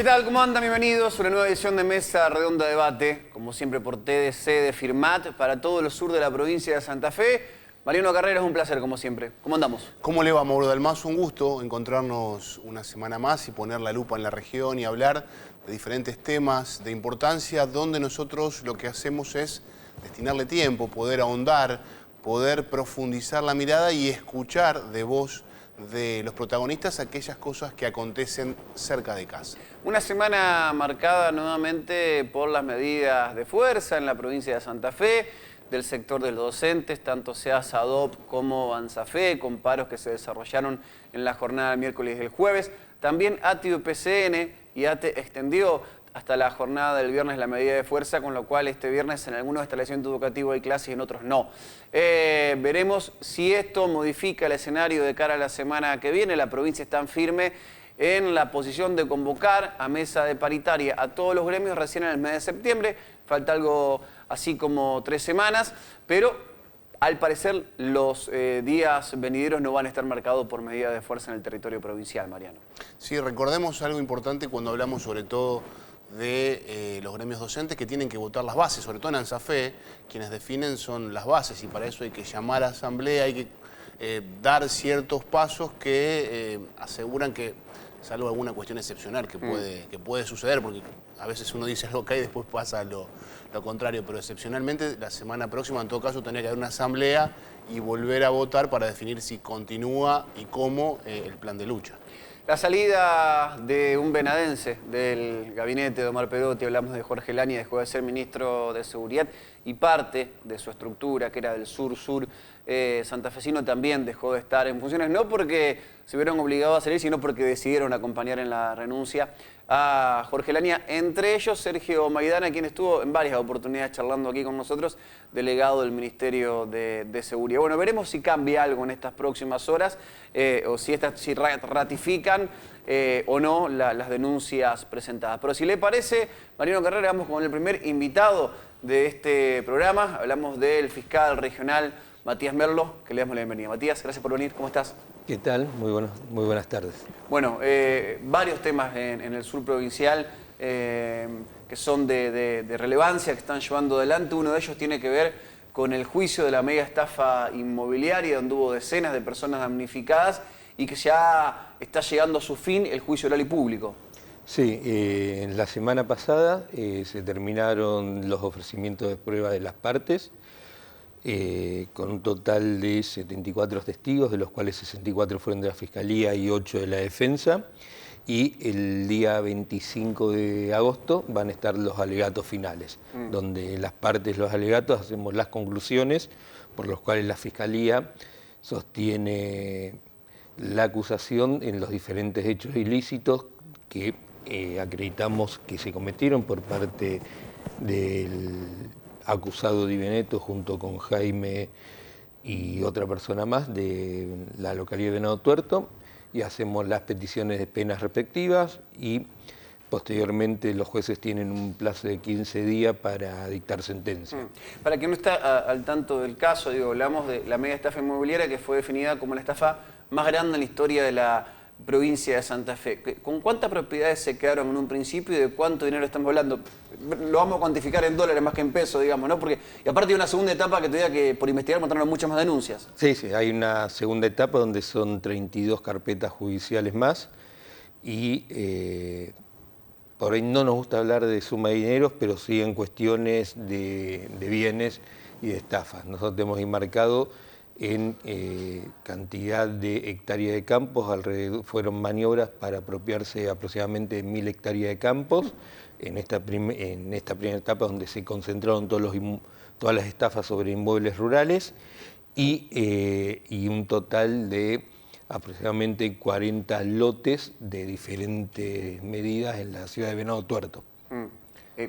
tal? ¿Cómo andan? Bienvenidos a una nueva edición de Mesa Redonda Debate, como siempre por TDC de Firmat, para todo el sur de la provincia de Santa Fe. Mariano Carreras, un placer, como siempre. ¿Cómo andamos? ¿Cómo le va, Mauro Dalmazo? Un gusto encontrarnos una semana más y poner la lupa en la región y hablar de diferentes temas de importancia, donde nosotros lo que hacemos es destinarle tiempo, poder ahondar, poder profundizar la mirada y escuchar de voz de los protagonistas aquellas cosas que acontecen cerca de casa. Una semana marcada nuevamente por las medidas de fuerza en la provincia de Santa Fe, del sector de los docentes, tanto sea SADOP como ANSAFE, con paros que se desarrollaron en la jornada del miércoles y el jueves. También ATE y UPCN, y ATE extendió hasta la jornada del viernes la medida de fuerza, con lo cual este viernes en algunos establecimientos educativos hay clases y en otros no. Veremos si esto modifica el escenario de cara a la semana que viene. La provincia está en firme en la posición de convocar a mesa de paritaria a todos los gremios recién en el mes de septiembre. Falta algo así como 3 semanas, pero al parecer los días venideros no van a estar marcados por medidas de fuerza en el territorio provincial, Mariano. Sí, recordemos algo importante cuando hablamos sobre todo de los gremios docentes, que tienen que votar las bases, sobre todo en ANSAFE, quienes definen son las bases, y para eso hay que llamar a asamblea, hay que dar ciertos pasos que aseguran que, salvo alguna cuestión excepcional que puede suceder, porque a veces uno dice algo acá y después pasa lo contrario, pero excepcionalmente la semana próxima en todo caso tendría que haber una asamblea y volver a votar para definir si continúa y cómo el plan de lucha. La salida de un venadense del gabinete de Omar Perotti, hablamos de Jorge Lani, dejó de ser ministro de Seguridad y parte de su estructura, que era del sur-sur santafesino, también dejó de estar en funciones, no porque se vieron obligados a salir, sino porque decidieron acompañar en la renuncia a Jorge Lania, entre ellos Sergio Maidana, quien estuvo en varias oportunidades charlando aquí con nosotros, delegado del Ministerio de Seguridad. Bueno, veremos si cambia algo en estas próximas horas, o si ratifican o no las denuncias presentadas. Pero si le parece, Mariano Carrera, vamos con el primer invitado de este programa. Hablamos del fiscal regional Matías Merlo, que le damos la bienvenida. Matías, gracias por venir. ¿Cómo estás? ¿Qué tal? Muy buenas tardes. Bueno, varios temas en el sur provincial que son de relevancia, que están llevando adelante. Uno de ellos tiene que ver con el juicio de la mega estafa inmobiliaria, donde hubo decenas de personas damnificadas y que ya está llegando a su fin el juicio oral y público. Sí, en la semana pasada se terminaron los ofrecimientos de prueba de las partes, con un total de 74 testigos, de los cuales 64 fueron de la Fiscalía y 8 de la Defensa. Y el día 25 de agosto van a estar los alegatos finales, donde las partes, los alegatos, hacemos las conclusiones por los cuales la Fiscalía sostiene la acusación en los diferentes hechos ilícitos que acreditamos que se cometieron por parte del acusado Di Benedetto junto con Jaime y otra persona más de la localidad de Venado Tuerto, y hacemos las peticiones de penas respectivas y posteriormente los jueces tienen un plazo de 15 días para dictar sentencia. Para quien no está al tanto del caso, hablamos de la mega estafa inmobiliaria que fue definida como la estafa más grande en la historia de la provincia de Santa Fe. ¿Con cuántas propiedades se quedaron en un principio y de cuánto dinero estamos hablando? Lo vamos a cuantificar en dólares más que en pesos, digamos, ¿no? Porque, y aparte hay una segunda etapa que todavía que por investigar mostraron muchas más denuncias. Sí, hay una segunda etapa donde son 32 carpetas judiciales más y por ahí no nos gusta hablar de suma de dineros, pero sí en cuestiones de bienes y de estafas. Nosotros hemos enmarcado en cantidad de hectáreas de campos, fueron maniobras para apropiarse aproximadamente 1000 hectáreas de campos en esta primera etapa, donde se concentraron todas las estafas sobre inmuebles rurales y un total de aproximadamente 40 lotes de diferentes medidas en la ciudad de Venado Tuerto.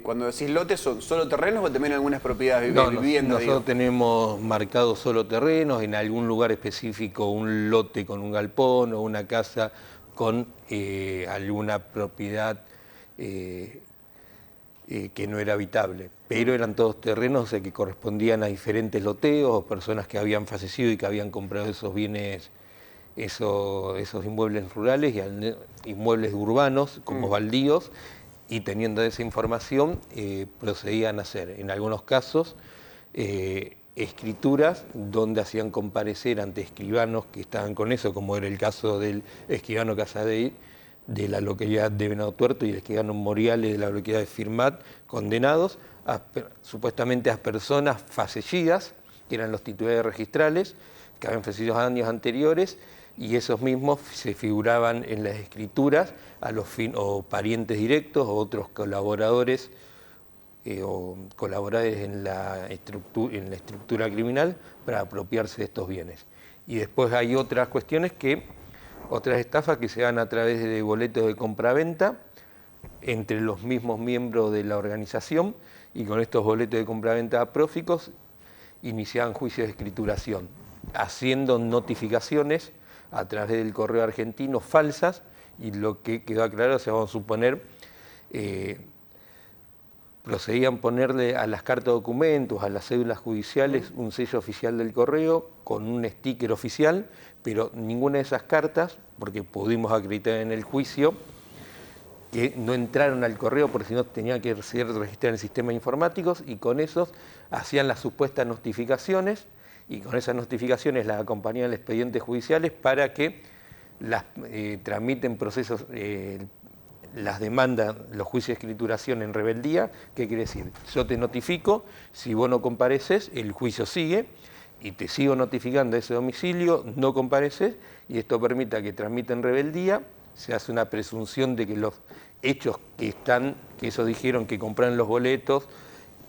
Cuando decís lotes, ¿son solo terrenos o también algunas propiedades viviendas? Nosotros tenemos marcados solo terrenos, en algún lugar específico un lote con un galpón o una casa con alguna propiedad que no era habitable. Pero eran todos terrenos, o sea, que correspondían a diferentes loteos o personas que habían fallecido y que habían comprado esos bienes esos inmuebles rurales y inmuebles urbanos como baldíos, y teniendo esa información procedían a hacer, en algunos casos, escrituras donde hacían comparecer ante escribanos que estaban con eso, como era el caso del escribano Casadei de la localidad de Venado Tuerto y el escribano Moriales de la localidad de Firmat, condenados supuestamente a personas fallecidas, que eran los titulares registrales, que habían fallecido años anteriores, y esos mismos se figuraban en las escrituras a los o parientes directos o otros colaboradores o colaboradores en la estructura criminal para apropiarse de estos bienes. Y después hay otras cuestiones otras estafas que se dan a través de boletos de compraventa entre los mismos miembros de la organización, y con estos boletos de compraventa próficos iniciaban juicios de escrituración, haciendo notificaciones a través del correo argentino falsas, y lo que quedó aclarado, vamos a suponer, procedían ponerle a las cartas de documentos, a las cédulas judiciales, un sello oficial del correo con un sticker oficial, pero ninguna de esas cartas, porque pudimos acreditar en el juicio, que no entraron al correo porque si no tenían que ser registradas en sistemas informáticos, y con esos hacían las supuestas notificaciones, y con esas notificaciones las acompañaban expedientes judiciales para que las tramiten procesos, las demandas, los juicios de escrituración en rebeldía. ¿Qué quiere decir? Yo te notifico, si vos no compareces, el juicio sigue, y te sigo notificando a ese domicilio, no compareces, y esto permite que tramiten rebeldía. Se hace una presunción de que los hechos que ellos dijeron que compraron los boletos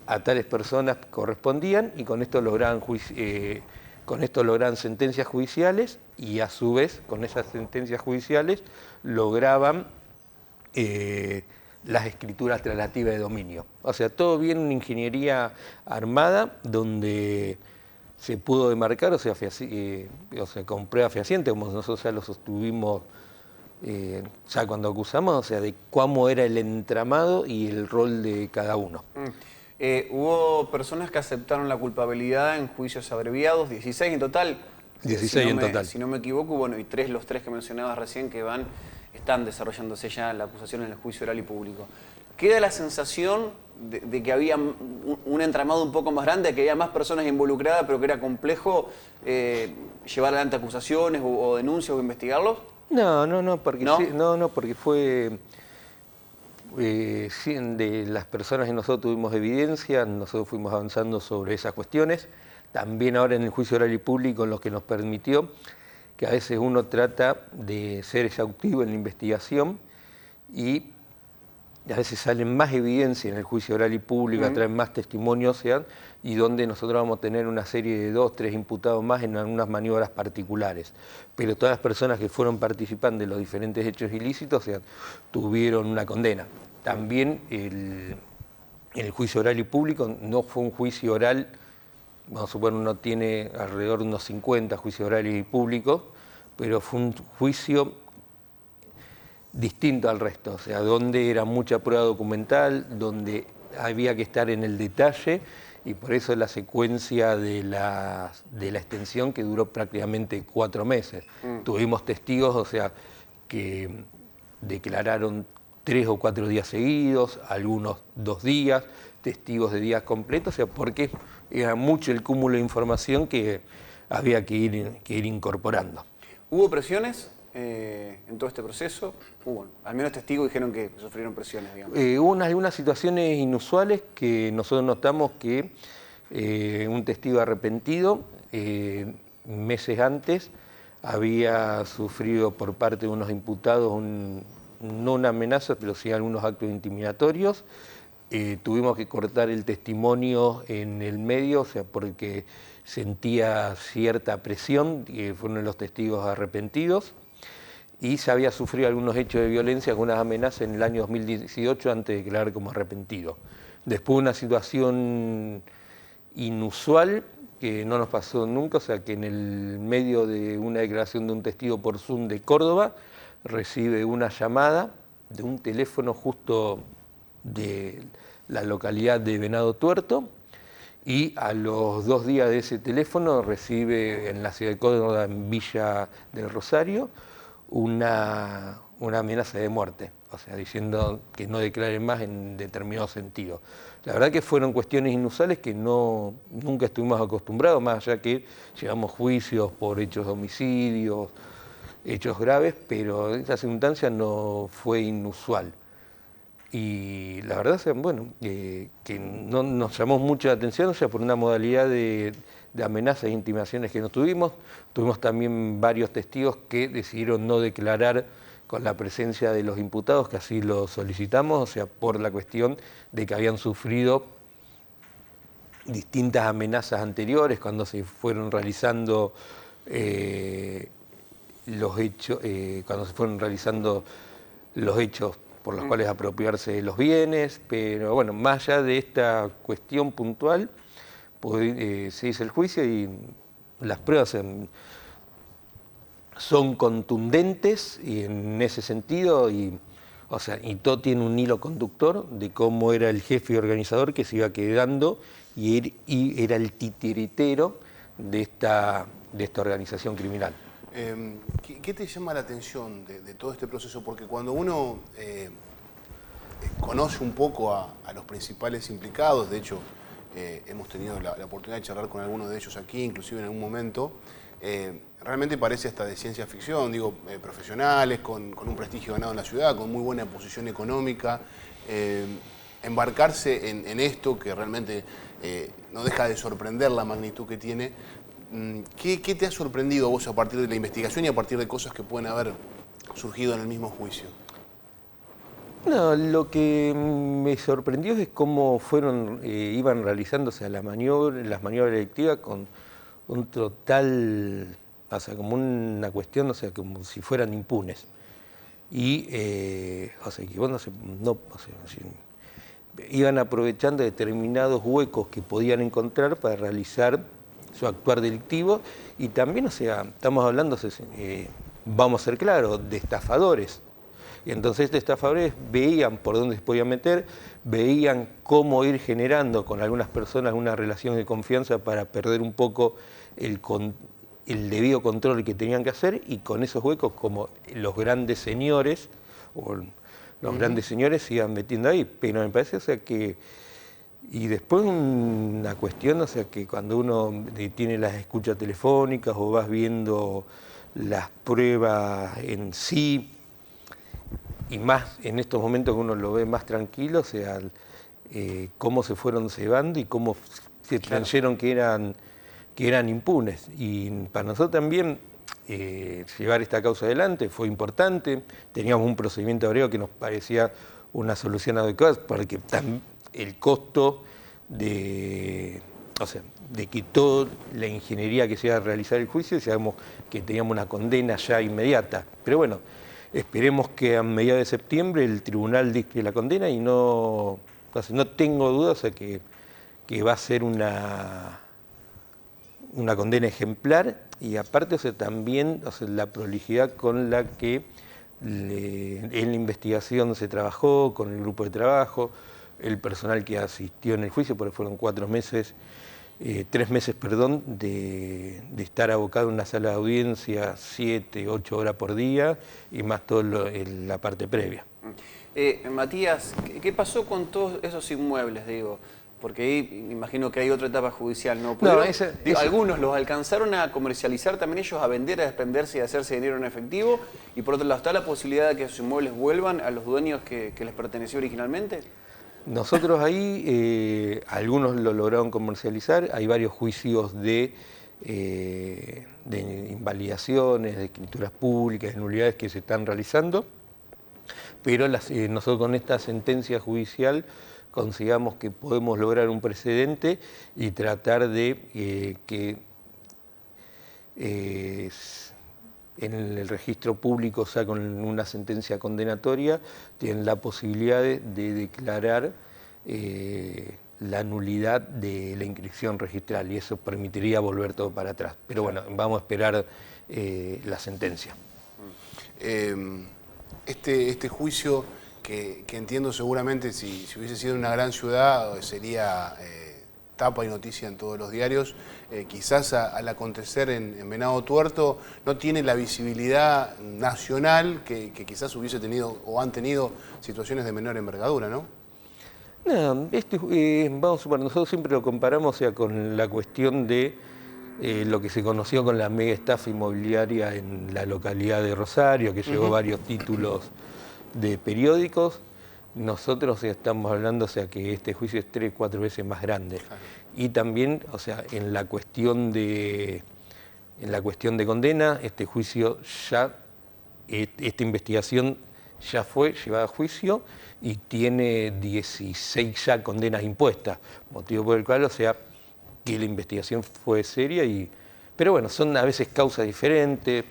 a tales personas correspondían, y con esto lograban sentencias judiciales, y a su vez con esas sentencias judiciales lograban las escrituras traslativas de dominio. O sea, todo bien una ingeniería armada donde se pudo demarcar, o sea, con prueba fehaciente, como nosotros ya lo sostuvimos ya cuando acusamos, o sea, de cómo era el entramado y el rol de cada uno. Hubo personas que aceptaron la culpabilidad en juicios abreviados, 16 en total. 16 en total. Si no me equivoco, bueno, y los tres que mencionabas recién que están desarrollándose ya la acusación en el juicio oral y público. Queda la sensación de que había un entramado un poco más grande, que había más personas involucradas, pero que era complejo llevar adelante acusaciones o denuncias o investigarlos. No, porque fue de las personas que nosotros tuvimos evidencia, nosotros fuimos avanzando sobre esas cuestiones. También ahora en el juicio oral y público, lo que nos permitió que a veces uno trata de ser exhaustivo en la investigación, y a veces salen más evidencia en el juicio oral y público, traen más testimonios, y donde nosotros vamos a tener una serie de 2, 3 imputados más en algunas maniobras particulares. Pero todas las personas que fueron participando de los diferentes hechos ilícitos tuvieron una condena. También el juicio oral y público no fue un juicio oral, vamos a suponer, uno tiene alrededor de unos 50 juicios orales y públicos, pero fue un juicio distinto al resto, o sea, donde era mucha prueba documental, donde había que estar en el detalle, y por eso la secuencia de la extensión, que duró prácticamente 4 meses. Tuvimos testigos, o sea, que declararon 3 o 4 días seguidos, algunos 2 días, testigos de días completos, o sea, porque era mucho el cúmulo de información que había que ir incorporando. ¿Hubo presiones en todo este proceso? Al menos testigos dijeron que sufrieron presiones, digamos. Hubo algunas situaciones inusuales que nosotros notamos que un testigo arrepentido, meses antes, había sufrido por parte de unos imputados no una amenaza, pero sí algunos actos intimidatorios. Tuvimos que cortar el testimonio en el medio, o sea, porque sentía cierta presión, fue uno de los testigos arrepentidos, y se había sufrido algunos hechos de violencia, algunas amenazas en el año 2018 antes de declarar como arrepentido. Después una situación inusual que no nos pasó nunca, o sea, que en el medio de una declaración de un testigo por Zoom de Córdoba, recibe una llamada de un teléfono justo de la localidad de Venado Tuerto, y a los 2 días de ese teléfono recibe en la ciudad de Córdoba, en Villa del Rosario, una amenaza de muerte, o sea, diciendo que no declare más en determinado sentido. La verdad que fueron cuestiones inusuales que nunca estuvimos acostumbrados, más allá que llevamos juicios por hechos de homicidios, hechos graves, pero esta circunstancia no fue inusual. Y la verdad, bueno, que no nos llamó mucha atención, o sea, por una modalidad de amenazas e intimidaciones que no tuvimos. Tuvimos también varios testigos que decidieron no declarar con la presencia de los imputados, que así lo solicitamos, o sea, por la cuestión de que habían sufrido distintas amenazas anteriores cuando se fueron realizando los hechos, por los cuales apropiarse de los bienes, pero bueno, más allá de esta cuestión puntual, pues, se hizo el juicio y las pruebas son contundentes y en ese sentido, o sea, y todo tiene un hilo conductor de cómo era el jefe y organizador que se iba quedando y era el titiritero de esta organización criminal. ¿Qué te llama la atención de todo este proceso? Porque cuando uno conoce un poco a los principales implicados, de hecho hemos tenido la oportunidad de charlar con algunos de ellos aquí, inclusive en algún momento, realmente parece hasta de ciencia ficción, digo, profesionales, con un prestigio ganado en la ciudad, con muy buena posición económica, embarcarse en esto que realmente no deja de sorprender la magnitud que tiene. ¿Qué te ha sorprendido a vos a partir de la investigación y a partir de cosas que pueden haber surgido en el mismo juicio? No, lo que me sorprendió es cómo iban realizándose las maniobras delictivas con un total, o sea, como una cuestión, o sea, como si fueran impunes. Y, o sea, que bueno, iban aprovechando determinados huecos que podían encontrar para realizar su actuar delictivo y también, o sea, estamos hablando, vamos a ser claros, de estafadores. Y entonces estos estafadores veían por dónde se podían meter, veían cómo ir generando con algunas personas una relación de confianza para perder un poco el debido control que tenían que hacer y con esos huecos como los grandes señores se iban metiendo ahí. Pero me parece, o sea, que... Y después una cuestión, o sea, que cuando uno tiene las escuchas telefónicas o vas viendo las pruebas en sí, y más en estos momentos que uno lo ve más tranquilo, o sea, cómo se fueron cebando y cómo se creyeron que eran impunes. Y para nosotros también llevar esta causa adelante fue importante. Teníamos un procedimiento abrevio que nos parecía una solución adecuada, porque el costo de que toda la ingeniería que se iba a realizar el juicio, sabemos que teníamos una condena ya inmediata. Pero bueno, esperemos que a mediados de septiembre el tribunal dicte la condena y no tengo dudas, o sea, que va a ser una condena ejemplar y aparte, o sea, también, o sea, la prolijidad con la que en la investigación se trabajó, con el grupo de trabajo, el personal que asistió en el juicio, porque fueron 3 meses, de estar abocado en una sala de audiencia 7, 8 horas por día y más todo la parte previa. Matías, ¿qué pasó con todos esos inmuebles, digo? Porque ahí me imagino que hay otra etapa judicial, ¿no? Algunos los alcanzaron a comercializar también ellos, a vender, a desprenderse y a hacerse dinero en efectivo, y por otro lado, ¿está la posibilidad de que esos inmuebles vuelvan a los dueños que les perteneció originalmente? Nosotros ahí, algunos lo lograron comercializar, hay varios juicios de invalidaciones, de escrituras públicas, de nulidades que se están realizando, pero nosotros con esta sentencia judicial consigamos que podemos lograr un precedente y tratar de que en el registro público, o sea, con una sentencia condenatoria, tienen la posibilidad de declarar la nulidad de la inscripción registral y eso permitiría volver todo para atrás. Pero bueno, vamos a esperar la sentencia. Este juicio, que entiendo seguramente si hubiese sido en una gran ciudad sería tapa y noticia en todos los diarios, quizás al acontecer en Venado Tuerto no tiene la visibilidad nacional que quizás hubiese tenido o han tenido situaciones de menor envergadura, ¿no? No, vamos a suponer, nosotros siempre lo comparamos, o sea, con la cuestión de lo que se conoció con la mega estafa inmobiliaria en la localidad de Rosario, que llevó varios títulos de periódicos. Nosotros estamos hablando, o sea, que este juicio es 3 o 4 veces más grande. Y también, o sea, en la cuestión de condena, este juicio ya, esta investigación ya fue llevada a juicio y tiene 16 ya condenas impuestas, motivo por el cual, o sea, que la investigación fue seria pero bueno, son a veces causas diferentes,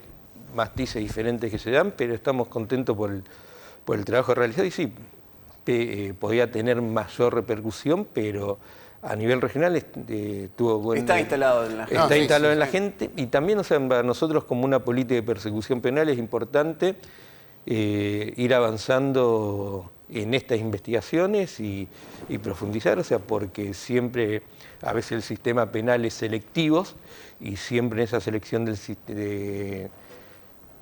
matices diferentes que se dan, pero estamos contentos por el trabajo realizado y sí, podía tener mayor repercusión, pero a nivel regional tuvo buen... Está instalado en la gente. Está instalado en la gente y también, o sea, para nosotros como una política de persecución penal es importante ir avanzando en estas investigaciones y profundizar, o sea, porque siempre, a veces el sistema penal es selectivo y siempre en esa selección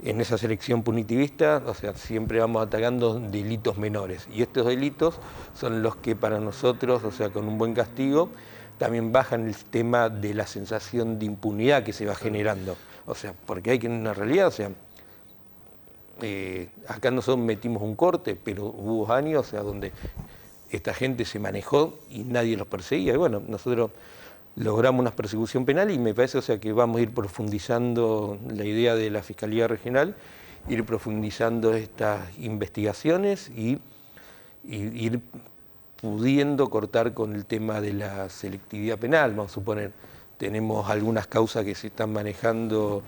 en esa selección punitivista, o sea, siempre vamos atacando delitos menores. Y estos delitos son los que para nosotros, o sea, con un buen castigo, también bajan el tema de la sensación de impunidad que se va generando. O sea, porque hay que en una realidad, o sea, acá nosotros metimos un corte, pero hubo años, o sea, donde esta gente se manejó y nadie los perseguía. Y bueno, nosotros logramos una persecución penal y me parece, o sea, que vamos a ir profundizando la idea de la Fiscalía Regional, ir profundizando estas investigaciones y ir pudiendo cortar con el tema de la selectividad penal. Vamos a suponer, tenemos algunas causas que se están manejando,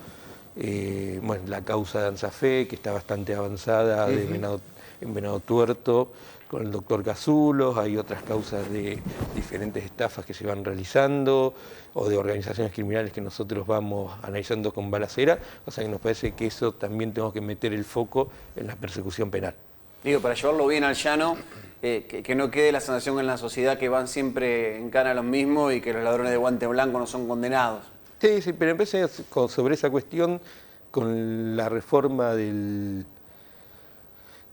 bueno, la causa de Ansafé, que está bastante avanzada, en Venado Tuerto, con el doctor Cazulos, hay otras causas de diferentes estafas que se van realizando o de organizaciones criminales que nosotros vamos analizando con balacera, o sea que nos parece que eso también tenemos que meter el foco en la persecución penal. Digo, para llevarlo bien al llano, que no quede la sensación en la sociedad que van siempre en cana los mismos y que los ladrones de guante blanco no son condenados. Sí, pero empecé sobre esa cuestión con la reforma del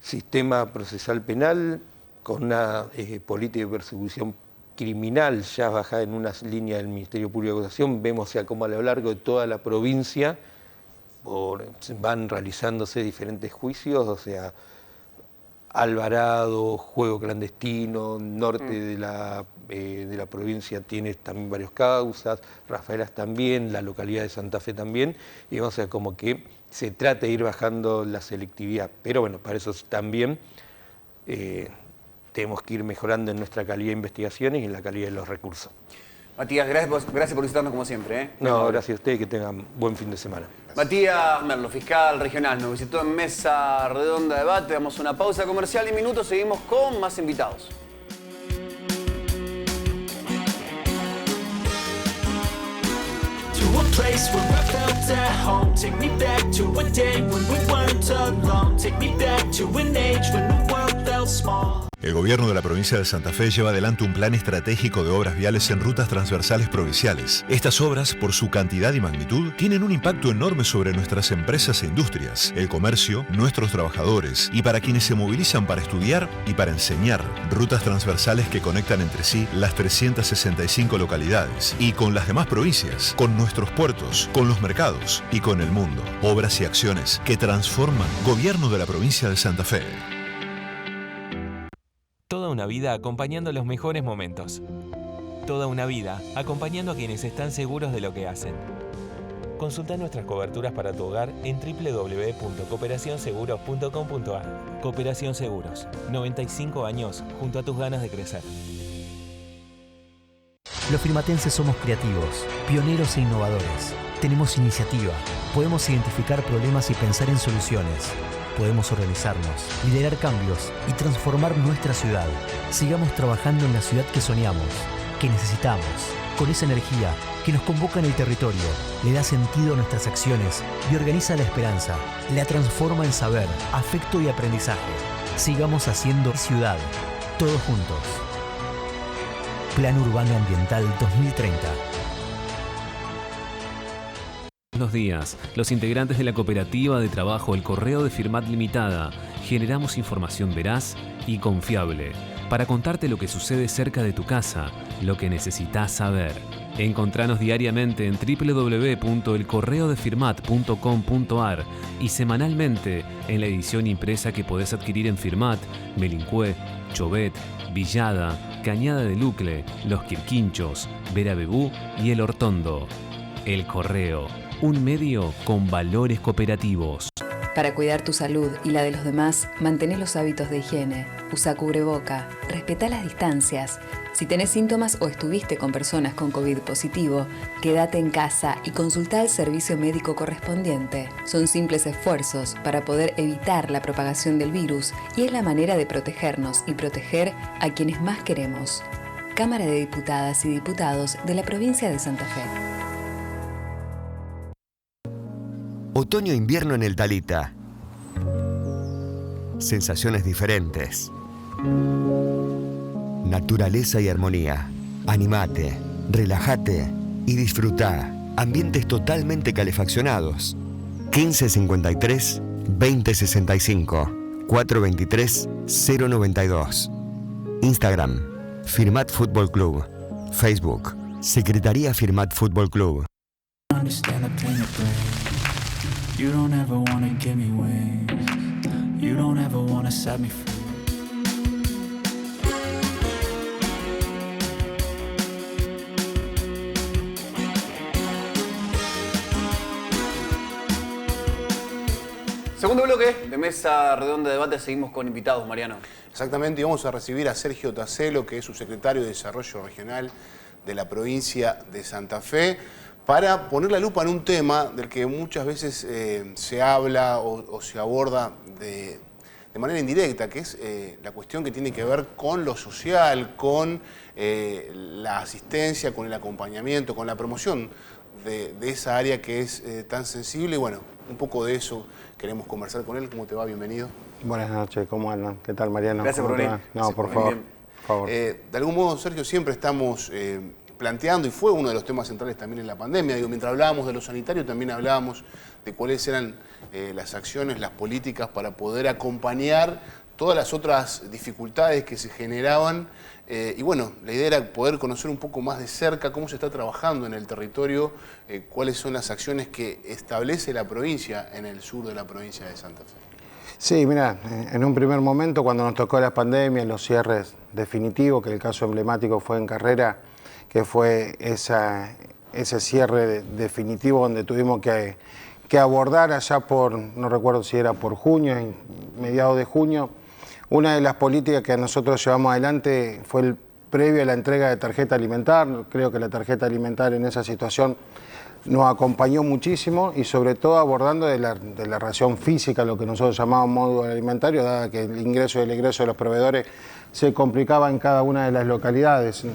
sistema procesal penal, con una política de persecución criminal ya bajada en unas líneas del Ministerio Público de Acusación. Vemos ya cómo a lo largo de toda la provincia van realizándose diferentes juicios, o sea, Alvarado, juego clandestino, norte de la provincia tiene también varias causas, Rafaelas también, la localidad de Santa Fe también, y o sea, como que se trata de ir bajando la selectividad, pero bueno, para eso también tenemos que ir mejorando en nuestra calidad de investigaciones y en la calidad de los recursos. Matías, gracias por visitarnos como siempre. No, gracias a ustedes, que tengan buen fin de semana. Matías Merlo, fiscal regional, nos visitó en Mesa Redonda de Debate. Damos una pausa comercial y en minutos seguimos con más invitados. El gobierno de la provincia de Santa Fe lleva adelante un plan estratégico de obras viales en rutas transversales provinciales. Estas obras, por su cantidad y magnitud, tienen un impacto enorme sobre nuestras empresas e industrias, el comercio, nuestros trabajadores y para quienes se movilizan para estudiar y para enseñar. Rutas transversales que conectan entre sí las 365 localidades y con las demás provincias, con nuestros puertos, con los mercados y con el mundo. Obras y acciones que transforman Gobierno de la provincia de Santa Fe. Toda una vida acompañando los mejores momentos. Toda una vida acompañando a quienes están seguros de lo que hacen. Consulta nuestras coberturas para tu hogar en www.cooperacionseguros.com.ar. Cooperación Seguros, 95 años junto a tus ganas de crecer. Los firmatenses somos creativos, pioneros e innovadores. Tenemos iniciativa, podemos identificar problemas y pensar en soluciones. Podemos organizarnos, liderar cambios y transformar nuestra ciudad. Sigamos trabajando en la ciudad que soñamos, que necesitamos, con esa energía que nos convoca en el territorio, le da sentido a nuestras acciones y organiza la esperanza, la transforma en saber, afecto y aprendizaje. Sigamos haciendo ciudad, todos juntos. Plan Urbano Ambiental 2030. Buenos días. Los integrantes de la cooperativa de trabajo El Correo de Firmat Limitada generamos información veraz y confiable para contarte lo que sucede cerca de tu casa, lo que necesitas saber. Encontranos diariamente en www.elcorreodefirmat.com.ar y semanalmente en la edición impresa que podés adquirir en Firmat, Melincué, Chovet, Villada, Cañada de Lucle, Los Quirquinchos, Vera Bebú y El Hortondo. El Correo, un medio con valores cooperativos. Para cuidar tu salud y la de los demás, mantén los hábitos de higiene. Usa cubreboca, respeta las distancias. Si tenés síntomas o estuviste con personas con COVID positivo, quédate en casa y consultá al servicio médico correspondiente. Son simples esfuerzos para poder evitar la propagación del virus y es la manera de protegernos y proteger a quienes más queremos. Cámara de Diputadas y Diputados de la provincia de Santa Fe. Otoño-invierno en el Talita. Sensaciones diferentes. Naturaleza y armonía. Animate, relájate y disfrutá. Ambientes totalmente calefaccionados. 1553 2065 423 092. Instagram, Firmat Fútbol Club. Facebook, Secretaría Firmat Fútbol Club. You don't ever wanna give me wings. You don't ever wanna set me free. Segundo bloque de Mesa Redonda de Debate, seguimos con invitados, Mariano. Exactamente, y vamos a recibir a Sergio Tacelo, que es subsecretario de Desarrollo Regional de la provincia de Santa Fe, para poner la lupa en un tema del que muchas veces se habla o se aborda de manera indirecta, que es la cuestión que tiene que ver con lo social, con la asistencia, con el acompañamiento, con la promoción de esa área que es tan sensible. Y bueno, un poco de eso queremos conversar con él. ¿Cómo te va? Bienvenido. Buenas noches, ¿cómo andan? ¿Qué tal, Mariano? Gracias por venir. No, por favor. De algún modo, Sergio, siempre estamos planteando, y fue uno de los temas centrales también en la pandemia, digo, mientras hablábamos de lo sanitario, también hablábamos de cuáles eran las acciones, las políticas para poder acompañar todas las otras dificultades que se generaban. Y bueno, la idea era poder conocer un poco más de cerca cómo se está trabajando en el territorio, cuáles son las acciones que establece la provincia en el sur de la provincia de Santa Fe. Sí, mira, en un primer momento cuando nos tocó la pandemia, los cierres definitivos, que el caso emblemático fue en Carrera, que fue ese cierre definitivo donde tuvimos que abordar allá por, no recuerdo si era por junio, en mediados de junio. Una de las políticas que nosotros llevamos adelante fue el previo a la entrega de tarjeta alimentar. Creo que la tarjeta alimentar en esa situación nos acompañó muchísimo y sobre todo abordando de la ración física, lo que nosotros llamamos módulo alimentario, dada que el ingreso y el egreso de los proveedores se complicaba en cada una de las localidades,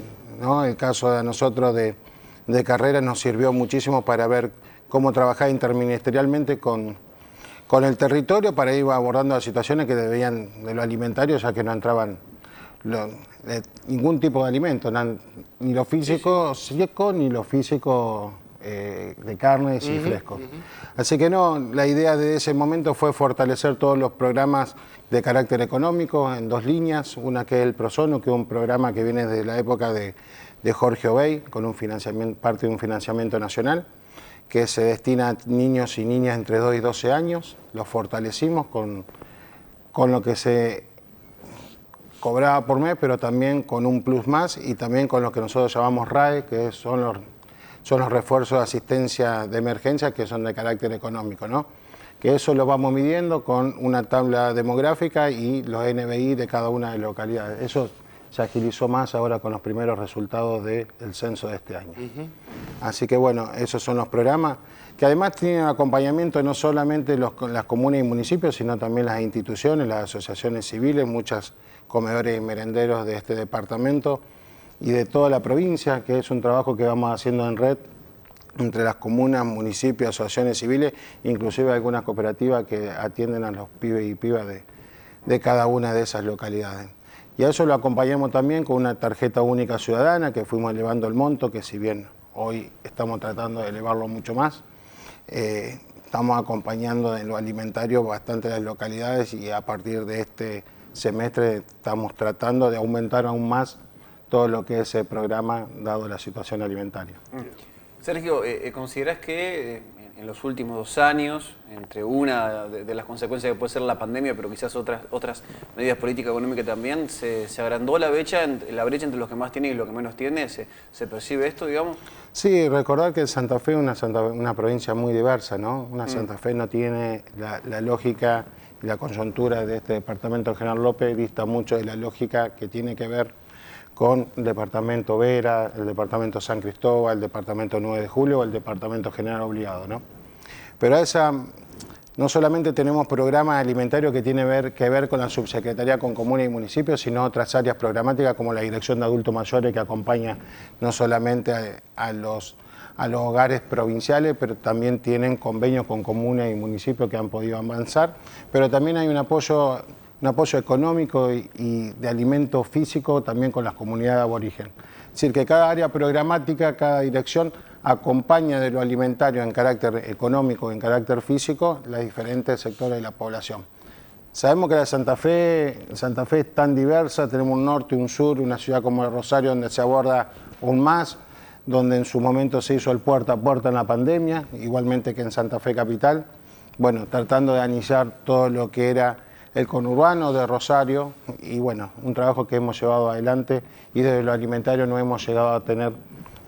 ¿no? El caso de nosotros de Carrera nos sirvió muchísimo para ver cómo trabajar interministerialmente con el territorio para ir abordando las situaciones que debían de lo alimentario, ya que no entraban ningún tipo de alimento, ni lo físico seco, ni lo físico de carnes y frescos. Así que no, la idea de ese momento fue fortalecer todos los programas de carácter económico en dos líneas, una que es el Prosono, que es un programa que viene de la época de Jorge Obey, con un financiamiento, parte de un financiamiento nacional, que se destina a niños y niñas entre 2 y 12 años, los fortalecimos con lo que se cobraba por mes, pero también con un plus más y también con lo que nosotros llamamos RAE, que son los refuerzos de asistencia de emergencia que son de carácter económico, ¿no? Que eso lo vamos midiendo con una tabla demográfica y los NBI de cada una de las localidades. Eso se agilizó más ahora con los primeros resultados del censo de este año. Así que bueno, esos son los programas que además tienen acompañamiento no solamente las comunas y municipios, sino también las instituciones, las asociaciones civiles, muchos comedores y merenderos de este departamento y de toda la provincia, que es un trabajo que vamos haciendo en red entre las comunas, municipios, asociaciones civiles, inclusive algunas cooperativas que atienden a los pibes y pibas de cada una de esas localidades. Y a eso lo acompañamos también con una tarjeta única ciudadana, que fuimos elevando el monto, que si bien hoy estamos tratando de elevarlo mucho más, estamos acompañando en lo alimentario bastante las localidades y a partir de este semestre estamos tratando de aumentar aún más todo lo que es el programa dado la situación alimentaria. Sergio, ¿considerás que en los últimos 2 años, entre una de las consecuencias que puede ser la pandemia, pero quizás otras medidas políticas económicas también, se agrandó la brecha entre los que más tienen y los que menos tienen? ¿Se percibe esto, digamos? Sí, recordar que Santa Fe es una provincia muy diversa, ¿no? Santa Fe no tiene la lógica y la coyuntura de este departamento General López, dista mucho de la lógica que tiene que ver con el departamento Vera, el departamento San Cristóbal, el departamento 9 de Julio o el departamento General Obligado, ¿no? Pero no solamente tenemos programas alimentarios que tienen que ver con la subsecretaría con comunas y municipios, sino otras áreas programáticas como la Dirección de Adultos Mayores, que acompaña no solamente a los hogares provinciales, pero también tienen convenios con comunas y municipios que han podido avanzar, pero también hay un apoyo económico y de alimento físico también con las comunidades aborigen. Es decir, que cada área programática, cada dirección acompaña de lo alimentario en carácter económico, en carácter físico, los diferentes sectores de la población. Sabemos que Santa Fe es tan diversa, tenemos un norte, un sur, una ciudad como Rosario donde se aborda aún más, donde en su momento se hizo el puerta a puerta en la pandemia, igualmente que en Santa Fe capital, bueno, tratando de anillar todo lo que era el conurbano de Rosario y bueno, un trabajo que hemos llevado adelante y desde lo alimentario no hemos llegado a tener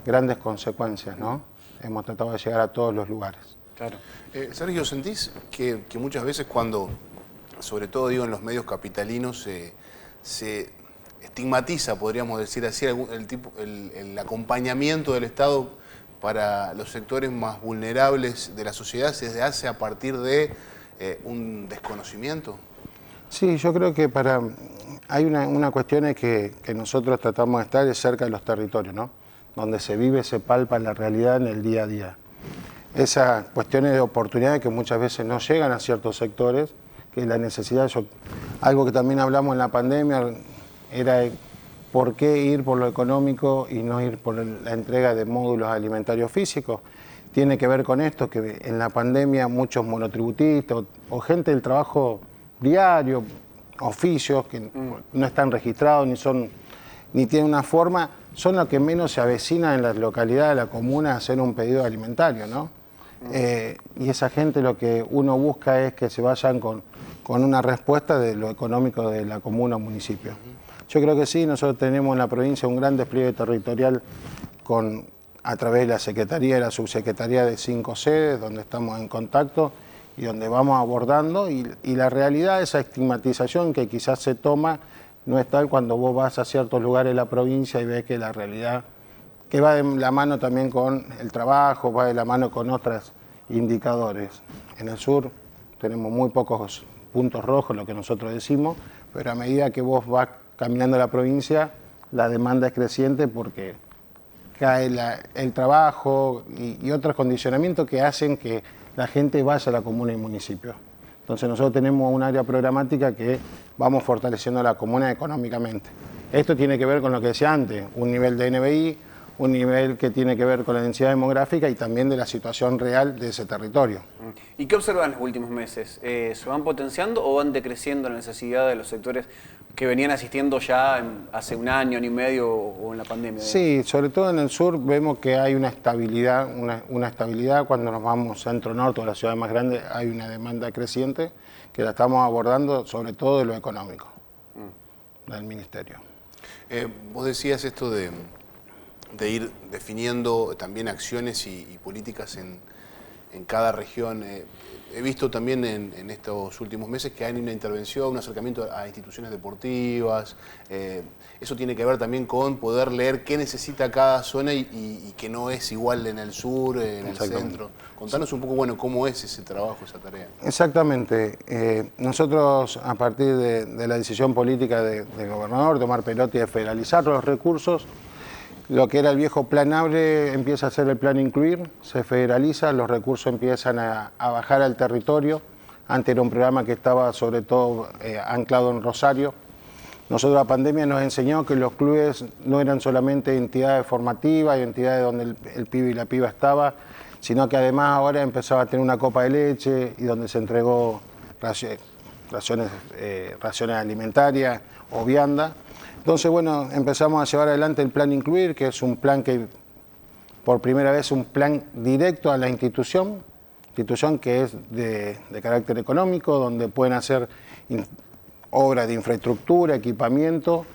grandes consecuencias, ¿no? Hemos tratado de llegar a todos los lugares. Claro. Sergio, ¿sentís que muchas veces cuando, sobre todo digo en los medios capitalinos, se estigmatiza, podríamos decir así, el acompañamiento del Estado para los sectores más vulnerables de la sociedad se hace a partir de un desconocimiento? Sí, yo creo que hay una cuestión que nosotros tratamos de estar cerca de los territorios, ¿no? Donde se vive, se palpa la realidad en el día a día. Esas cuestiones de oportunidades que muchas veces no llegan a ciertos sectores, que la necesidad, algo que también hablamos en la pandemia, era por qué ir por lo económico y no ir por la entrega de módulos alimentarios físicos. Tiene que ver con esto, que en la pandemia muchos monotributistas o gente del trabajo diario, oficios que no están registrados ni tienen una forma, son los que menos se avecinan en las localidades de la comuna a hacer un pedido alimentario, ¿no? Y esa gente lo que uno busca es que se vayan con una respuesta de lo económico de la comuna o municipio. Yo creo que sí, nosotros tenemos en la provincia un gran despliegue territorial a través de la Secretaría y la Subsecretaría de 5 sedes, donde estamos en contacto y donde vamos abordando, y la realidad, esa estigmatización que quizás se toma, no es tal cuando vos vas a ciertos lugares de la provincia y ves que la realidad, que va de la mano también con el trabajo, va de la mano con otros indicadores. En el sur tenemos muy pocos puntos rojos, lo que nosotros decimos, pero a medida que vos vas caminando la provincia, la demanda es creciente porque cae el trabajo y otros condicionamientos que hacen que la gente vaya a la comuna y municipio. Entonces nosotros tenemos un área programática que vamos fortaleciendo a la comuna económicamente. Esto tiene que ver con lo que decía antes, un nivel de NBI, un nivel que tiene que ver con la densidad demográfica y también de la situación real de ese territorio. ¿Y qué observan en los últimos meses? ¿Se van potenciando o van decreciendo la necesidad de los sectores que venían asistiendo ya hace un año y medio o en la pandemia? Sí, sobre todo en el sur vemos que hay una estabilidad, una estabilidad. Cuando nos vamos centro-norte o las ciudades más grandes hay una demanda creciente que la estamos abordando sobre todo de lo económico del Ministerio. Vos decías esto de ir definiendo también acciones y políticas en cada región. He visto también en estos últimos meses que hay una intervención, un acercamiento a instituciones deportivas. Eso tiene que ver también con poder leer qué necesita cada zona y que no es igual en el sur, en el centro. Contanos un poco, bueno, cómo es ese trabajo, esa tarea. Exactamente. Nosotros, a partir de la decisión política del gobernador, de Omar Perotti, de federalizar los recursos, lo que era el viejo plan ABRE empieza a ser el plan Incluir, se federaliza, los recursos empiezan a bajar al territorio. Antes era un programa que estaba sobre todo anclado en Rosario Nosotros la pandemia nos enseñó que los clubes no eran solamente entidades formativas y entidades donde el pibe y la piba estaba, sino que además ahora empezaba a tener una copa de leche y donde se entregó raciones alimentarias o vianda. Entonces, bueno, empezamos a llevar adelante el plan Incluir, que es un plan que por primera vez un plan directo a la institución que es de carácter económico, donde pueden hacer obras de infraestructura, equipamiento,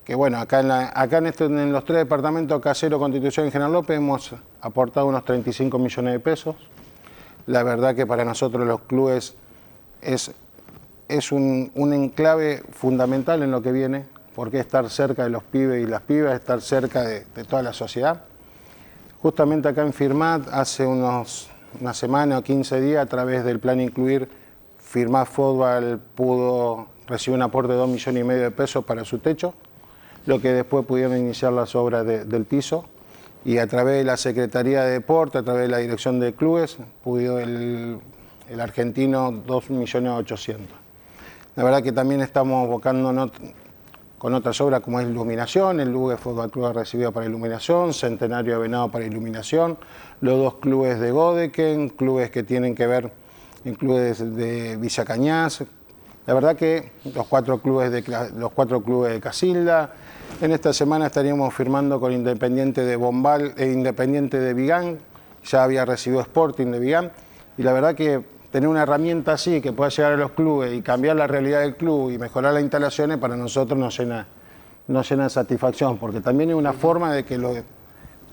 que bueno, acá en los 3 departamentos, Casero, Constitución y General López, hemos aportado unos 35 millones de pesos. La verdad que para nosotros los clubes es un enclave fundamental en lo que viene, porque estar cerca de los pibes y las pibas, estar cerca de toda la sociedad. Justamente acá en Firmat, hace una semana o 15 días, a través del plan Incluir, Firmat Fútbol pudo recibir un aporte de 2,5 millones de pesos para su techo, lo que después pudieron iniciar las obras del piso, y a través de la Secretaría de Deporte, a través de la Dirección de Clubes, pudo el argentino 2,800,000. La verdad que también estamos abocándonos con otras obras como es iluminación, el Lugue Fútbol Club ha recibido para iluminación, Centenario de Venado para iluminación, los 2 clubes de Godeken, clubes que tienen que ver en clubes de Villa Cañas. La verdad que los 4 clubes de Casilda. En esta semana estaríamos firmando con Independiente de Bombal e Independiente de Vigán, ya había recibido Sporting de Vigán, y la verdad que tener una herramienta así que pueda llegar a los clubes y cambiar la realidad del club y mejorar las instalaciones, para nosotros nos llena de satisfacción, porque también es una forma de que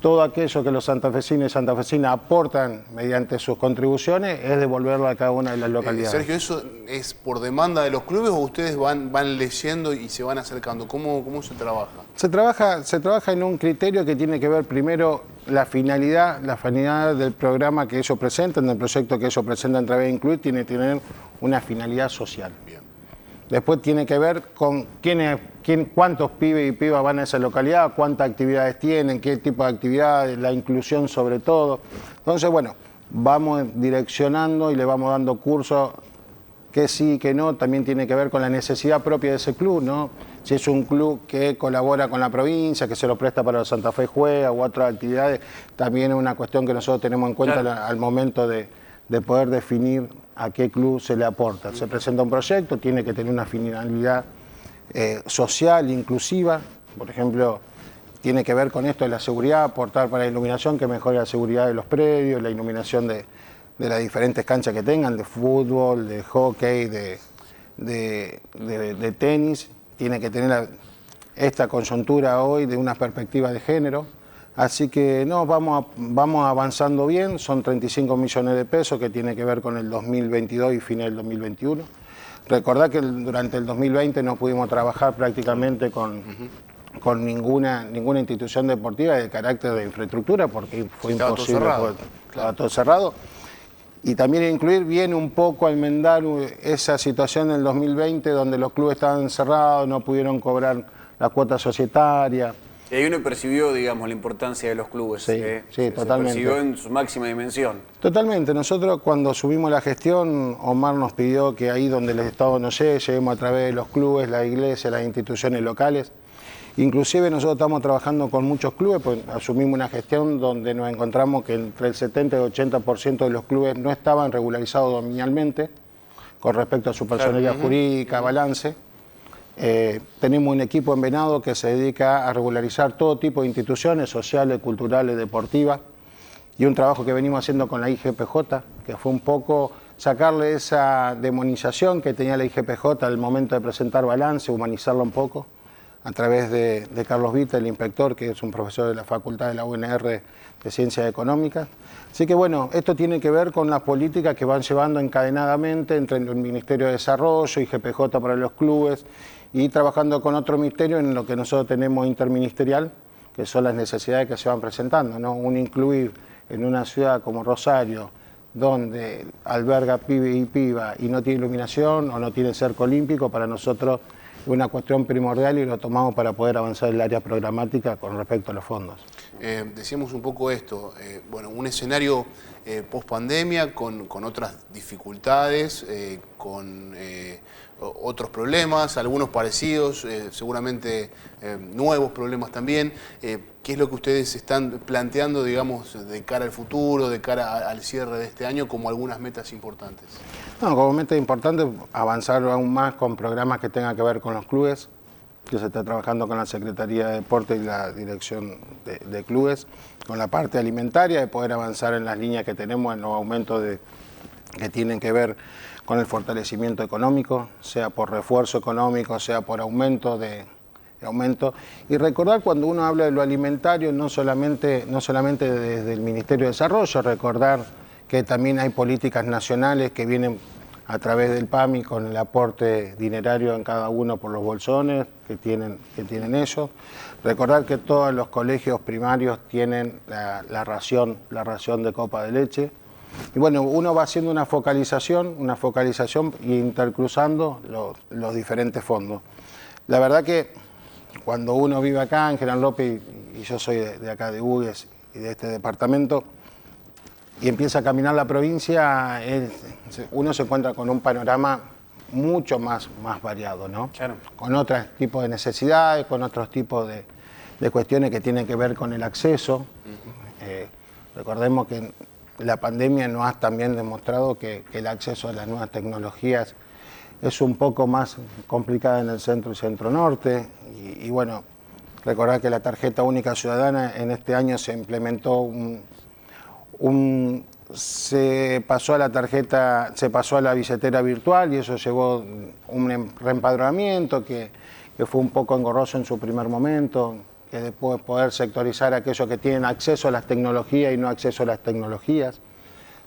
todo aquello que los santafesinos y santafesinas aportan mediante sus contribuciones es devolverlo a cada una de las localidades. Sergio, ¿eso es por demanda de los clubes o ustedes van leyendo y se van acercando? ¿Cómo se trabaja? Se trabaja en un criterio que tiene que ver primero la finalidad del programa que ellos presentan, del proyecto que ellos presentan a través de Incluir, tiene que tener una finalidad social. Bien. Después tiene que ver con cuántos pibes y pibas van a esa localidad, cuántas actividades tienen, qué tipo de actividades, la inclusión sobre todo. Entonces, bueno, vamos direccionando y le vamos dando cursos que sí, que no, también tiene que ver con la necesidad propia de ese club, ¿no? Si es un club que colabora con la provincia, que se lo presta para los Santa Fe Juega u otras actividades, también es una cuestión que nosotros tenemos en cuenta al momento de poder definir a qué club se le aporta. Se presenta un proyecto, tiene que tener una finalidad social, inclusiva. Por ejemplo, tiene que ver con esto de la seguridad, aportar para la iluminación, que mejore la seguridad de los predios, la iluminación de las diferentes canchas que tengan, de fútbol, de hockey, de tenis. Tiene que tener esta coyuntura hoy de una perspectiva de género. Así que no, vamos avanzando bien, son 35 millones de pesos que tiene que ver con el 2022 y final del 2021. Recordad que durante el 2020 no pudimos trabajar prácticamente con ninguna institución deportiva de carácter de infraestructura porque fue imposible, estaba todo cerrado. Y también Incluir viene un poco a enmendar esa situación del 2020 donde los clubes estaban cerrados, no pudieron cobrar la cuota societaria. Y ahí uno percibió, digamos, la importancia de los clubes. Sí, totalmente. Se percibió en su máxima dimensión. Totalmente. Nosotros cuando subimos la gestión, Omar nos pidió que ahí donde el Estado nos lleguemos a través de los clubes, la iglesia, las instituciones locales. Inclusive nosotros estamos trabajando con muchos clubes, pues asumimos una gestión donde nos encontramos que entre el 70 y el 80% de los clubes no estaban regularizados dominialmente con respecto a su personalidad jurídica, balance. Tenemos un equipo en Venado que se dedica a regularizar todo tipo de instituciones sociales, culturales, deportivas, y un trabajo que venimos haciendo con la IGPJ, que fue un poco sacarle esa demonización que tenía la IGPJ al momento de presentar balance, humanizarlo un poco, a través de Carlos Vita, el inspector, que es un profesor de la Facultad de la UNR de Ciencias Económicas. Así que bueno, esto tiene que ver con las políticas que van llevando encadenadamente entre el Ministerio de Desarrollo, IGPJ para los clubes, y trabajando con otro ministerio en lo que nosotros tenemos interministerial, que son las necesidades que se van presentando, ¿no? Un Incluir en una ciudad como Rosario, donde alberga pibe y piba y no tiene iluminación o no tiene cerco olímpico, para nosotros es una cuestión primordial y lo tomamos para poder avanzar en el área programática con respecto a los fondos. decíamos un poco esto, bueno, un escenario post-pandemia con otras dificultades, con otros problemas, algunos parecidos, seguramente nuevos problemas también. ¿Qué es lo que ustedes están planteando, digamos, de cara al futuro, de cara al cierre de este año, como algunas metas importantes? No, como meta importante, avanzar aún más con programas que tengan que ver con los clubes, que se está trabajando con la Secretaría de Deporte y la Dirección de Clubes, con la parte alimentaria, de poder avanzar en las líneas que tenemos, en los aumentos que tienen que ver con el fortalecimiento económico, sea por refuerzo económico, sea por aumento y recordar cuando uno habla de lo alimentario, no solamente desde el Ministerio de Desarrollo, recordar que también hay políticas nacionales que vienen a través del PAMI con el aporte dinerario en cada uno por los bolsones que tienen ellos. Recordar que todos los colegios primarios tienen la ración de copa de leche. Y bueno, uno va haciendo una focalización y intercruzando los diferentes fondos. La verdad que cuando uno vive acá en General López, y yo soy de acá de Hugues y de este departamento, y empieza a caminar la provincia, uno se encuentra con un panorama mucho más variado, ¿no? Claro. Con otros tipos de necesidades, con otros tipos de cuestiones que tienen que ver con el acceso. Recordemos que la pandemia nos ha también demostrado que el acceso a las nuevas tecnologías es un poco más complicada en el centro y centro-norte. Y bueno, recordar que la tarjeta única ciudadana en este año se implementó se pasó a la billetera virtual y eso llevó un reempadronamiento que fue un poco engorroso en su primer momento, que después poder sectorizar a aquellos que tienen acceso a las tecnologías y no acceso a las tecnologías.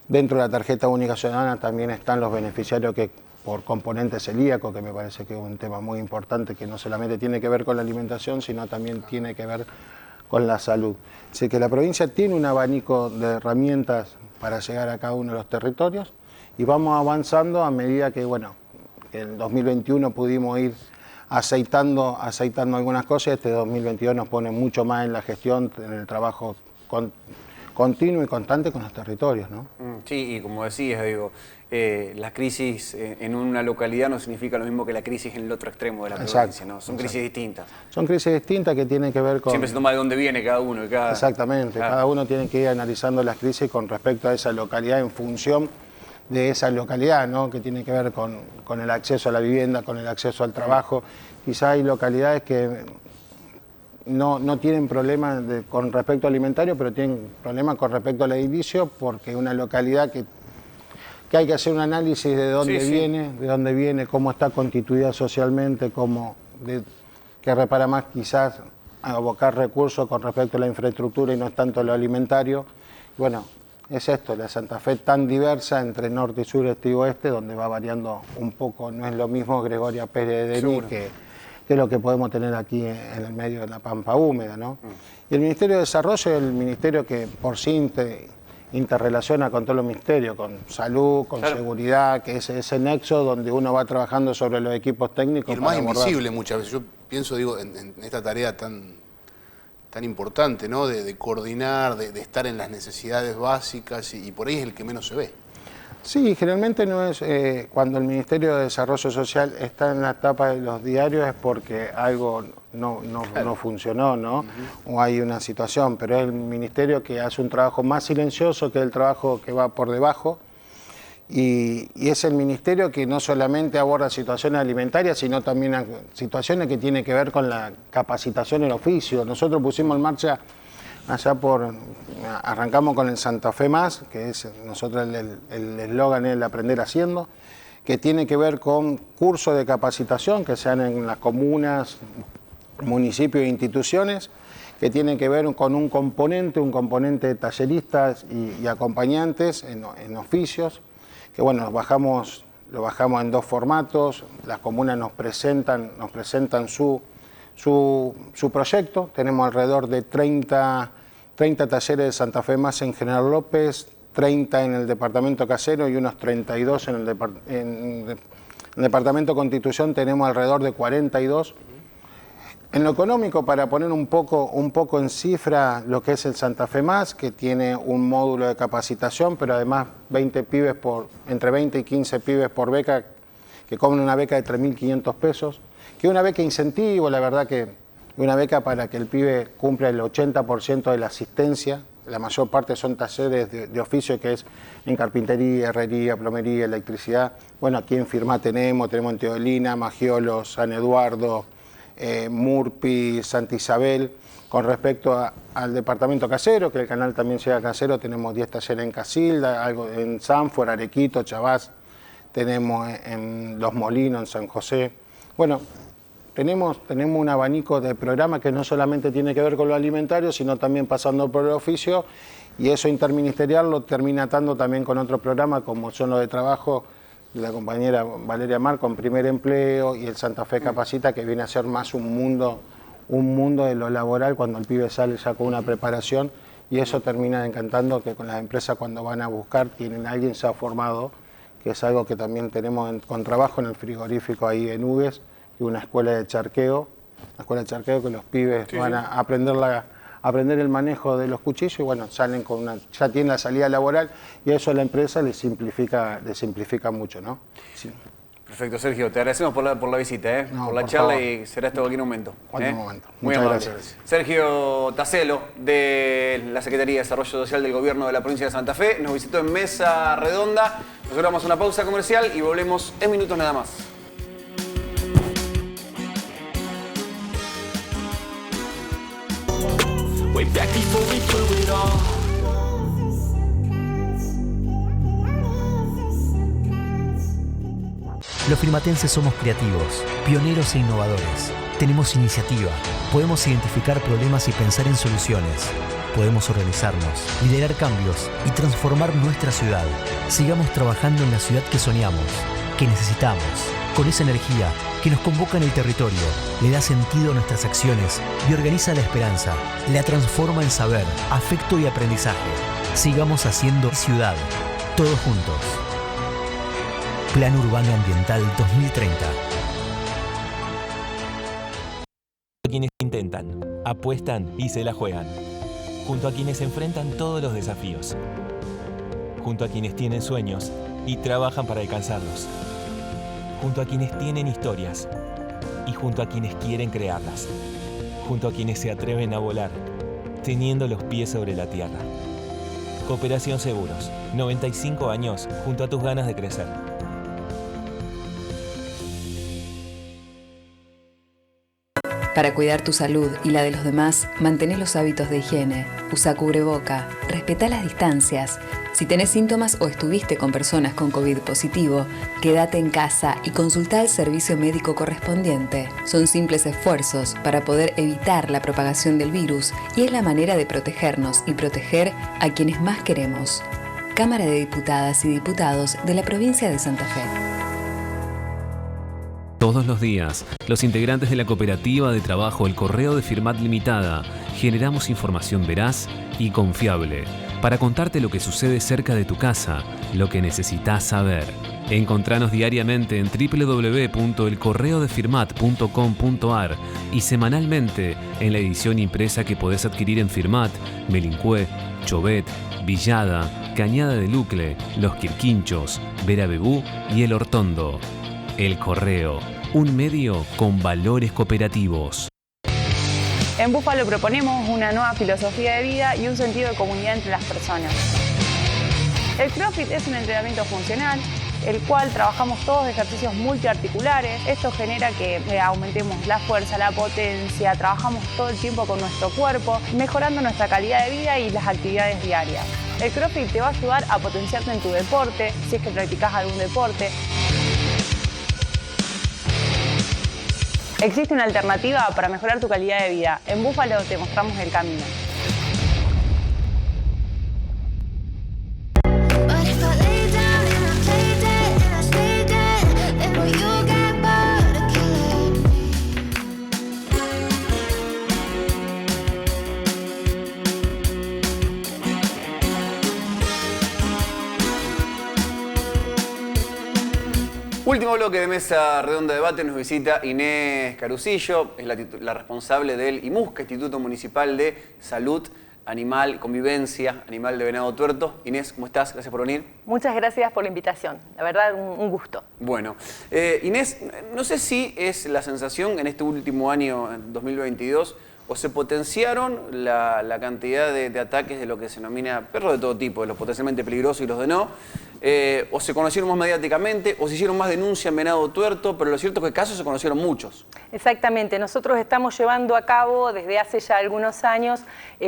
Dentro de la tarjeta única ciudadana también están los beneficiarios que por componente celíaco, que me parece que es un tema muy importante, que no solamente tiene que ver con la alimentación, sino también tiene que ver con la salud. Así que la provincia tiene un abanico de herramientas para llegar a cada uno de los territorios y vamos avanzando a medida que, bueno, en 2021 pudimos ir aceitando algunas cosas. Este 2022 nos pone mucho más en la gestión, en el trabajo continuo y constante con los territorios, ¿no? Sí, y como decías, digo, la crisis en una localidad no significa lo mismo que la crisis en el otro extremo de la provincia, ¿no? Son crisis distintas. Son crisis distintas que tienen que ver con... Siempre se toma de dónde viene cada uno. Exactamente, cada uno tiene que ir analizando las crisis con respecto a esa localidad en función de esa localidad, ¿no? Que tiene que ver con el acceso a la vivienda, con el acceso al trabajo. Quizá hay localidades que no tienen problemas con respecto alimentario, pero tienen problemas con respecto al edificio, porque es una localidad que hay que hacer un análisis de dónde viene, cómo está constituida socialmente, que repara más quizás a abocar recursos con respecto a la infraestructura y no es tanto lo alimentario. Bueno, es esto, la Santa Fe tan diversa entre norte y sur, este y oeste, donde va variando un poco, no es lo mismo Gregoria Pérez de Denis que lo que podemos tener aquí en el medio de la Pampa Húmeda, ¿no? Y el Ministerio de Desarrollo es el ministerio que por sí interrelaciona con todos los ministerios, con salud, con seguridad, que es ese nexo donde uno va trabajando sobre los equipos técnicos. Y el más invisible muchas veces, yo pienso, digo, en esta tarea tan importante, ¿no? De coordinar, de estar en las necesidades básicas y por ahí es el que menos se ve. Sí, generalmente no es, cuando el Ministerio de Desarrollo Social está en la etapa de los diarios es porque algo no funcionó, ¿no? O hay una situación, pero es el ministerio que hace un trabajo más silencioso que el trabajo que va por debajo y es el ministerio que no solamente aborda situaciones alimentarias, sino también situaciones que tienen que ver con la capacitación en oficio. Nosotros pusimos en marcha arrancamos con el Santa Fe Más, que es nosotros el eslogan es el aprender haciendo, que tiene que ver con cursos de capacitación que se dan en las comunas, municipios e instituciones, que tienen que ver con un componente de talleristas y acompañantes en oficios, que bueno, lo bajamos en dos formatos, las comunas nos presentan su proyecto. Tenemos alrededor de 30 talleres de Santa Fe Más en General López, 30 en el departamento Casero y unos 32 en el departamento Constitución. Tenemos alrededor de 42 En lo económico, para poner un poco en cifra lo que es el Santa Fe Más, que tiene un módulo de capacitación, pero además entre 20 y 15 pibes por beca, que cobran una beca de 3.500 pesos, que es una beca incentivo, la verdad que una beca para que el pibe cumpla el 80% de la asistencia. La mayor parte son talleres de oficio, que es en carpintería, herrería, plomería, electricidad. Bueno, aquí en Firmat tenemos en Teodolina, Magiolo, San Eduardo, Murpi, Santa Isabel. Con respecto al departamento casero, que el canal también llega casero, tenemos 10 talleres en Casilda, algo en Sanford, Arequito, Chavás, tenemos en Los Molinos, en San José. Bueno, tenemos un abanico de programas que no solamente tiene que ver con lo alimentario, sino también pasando por el oficio, y eso interministerial lo termina atando también con otros programas, como son los de trabajo de la compañera Valeria Mar con Primer Empleo y el Santa Fe Capacita, que viene a ser más un mundo de lo laboral cuando el pibe sale ya con una preparación, y eso termina encantando, que con las empresas cuando van a buscar tienen a alguien ya formado, que es algo que también tenemos con trabajo en el frigorífico ahí en Hugues, y una escuela de charqueo, que los pibes van a aprender el manejo de los cuchillos, y bueno, salen ya tienen la salida laboral, y eso a la empresa le simplifica mucho, ¿no? Sí. Perfecto, Sergio, te agradecemos por la visita, por la charla, y será esto cualquier momento. Cualquier momento. Muy Muchas amable. gracias. Sergio Tacelo, de la Secretaría de Desarrollo Social del Gobierno de la Provincia de Santa Fe, nos visitó en Mesa Redonda. Nosotros vamos a una pausa comercial y volvemos en minutos nada más. Way back before we blew it all. Los firmatenses somos creativos, pioneros e innovadores. Tenemos iniciativa, podemos identificar problemas y pensar en soluciones. Podemos organizarnos, liderar cambios y transformar nuestra ciudad. Sigamos trabajando en la ciudad que soñamos, que necesitamos, con esa energía que nos convoca en el territorio, le da sentido a nuestras acciones y organiza la esperanza, la transforma en saber, afecto y aprendizaje. Sigamos haciendo ciudad, todos juntos. Plan Urbano Ambiental 2030. Quienes intentan, apuestan y se la juegan. Junto a quienes enfrentan todos los desafíos. Junto a quienes tienen sueños y trabajan para alcanzarlos. Junto a quienes tienen historias y junto a quienes quieren crearlas. Junto a quienes se atreven a volar, teniendo los pies sobre la tierra. Cooperación Seguros, 95 años junto a tus ganas de crecer. Para cuidar tu salud y la de los demás, mantén los hábitos de higiene. Usa cubreboca, respeta las distancias. Si tenés síntomas o estuviste con personas con COVID positivo, quédate en casa y consulta el servicio médico correspondiente. Son simples esfuerzos para poder evitar la propagación del virus y es la manera de protegernos y proteger a quienes más queremos. Cámara de Diputadas y Diputados de la Provincia de Santa Fe. Todos los días, los integrantes de la cooperativa de trabajo El Correo de Firmat Limitada generamos información veraz y confiable para contarte lo que sucede cerca de tu casa, lo que necesitas saber. Encontranos diariamente en www.elcorreodefirmat.com.ar y semanalmente en la edición impresa que podés adquirir en Firmat, Melincue, Chobet, Villada, Cañada de Lucle, Los Quirquinchos, Verabebú y El Hortondo. El Correo, un medio con valores cooperativos. En Búfalo proponemos una nueva filosofía de vida y un sentido de comunidad entre las personas. El CrossFit es un entrenamiento funcional, el cual trabajamos todos ejercicios multiarticulares. Esto genera que aumentemos la fuerza, la potencia, trabajamos todo el tiempo con nuestro cuerpo, mejorando nuestra calidad de vida y las actividades diarias. El CrossFit te va a ayudar a potenciarte en tu deporte, si es que practicas algún deporte. Existe una alternativa para mejorar tu calidad de vida. En Búfalo te mostramos el camino. Último bloque de Mesa Redonda de Debate, nos visita Inés Carucillo, es la responsable del IMUSCA, Instituto Municipal de Salud Animal, Convivencia Animal de Venado Tuerto. Inés, ¿cómo estás? Gracias por venir. Muchas gracias por la invitación, la verdad un gusto. Bueno, Inés, no sé si es la sensación en este último año, en 2022, o se potenciaron la cantidad de ataques de lo que se denomina perros de todo tipo, de los potencialmente peligrosos y los de no, o se conocieron más mediáticamente, o se hicieron más denuncias en Venado Tuerto, pero lo cierto es que casos se conocieron muchos. Exactamente, nosotros estamos llevando a cabo desde hace ya algunos años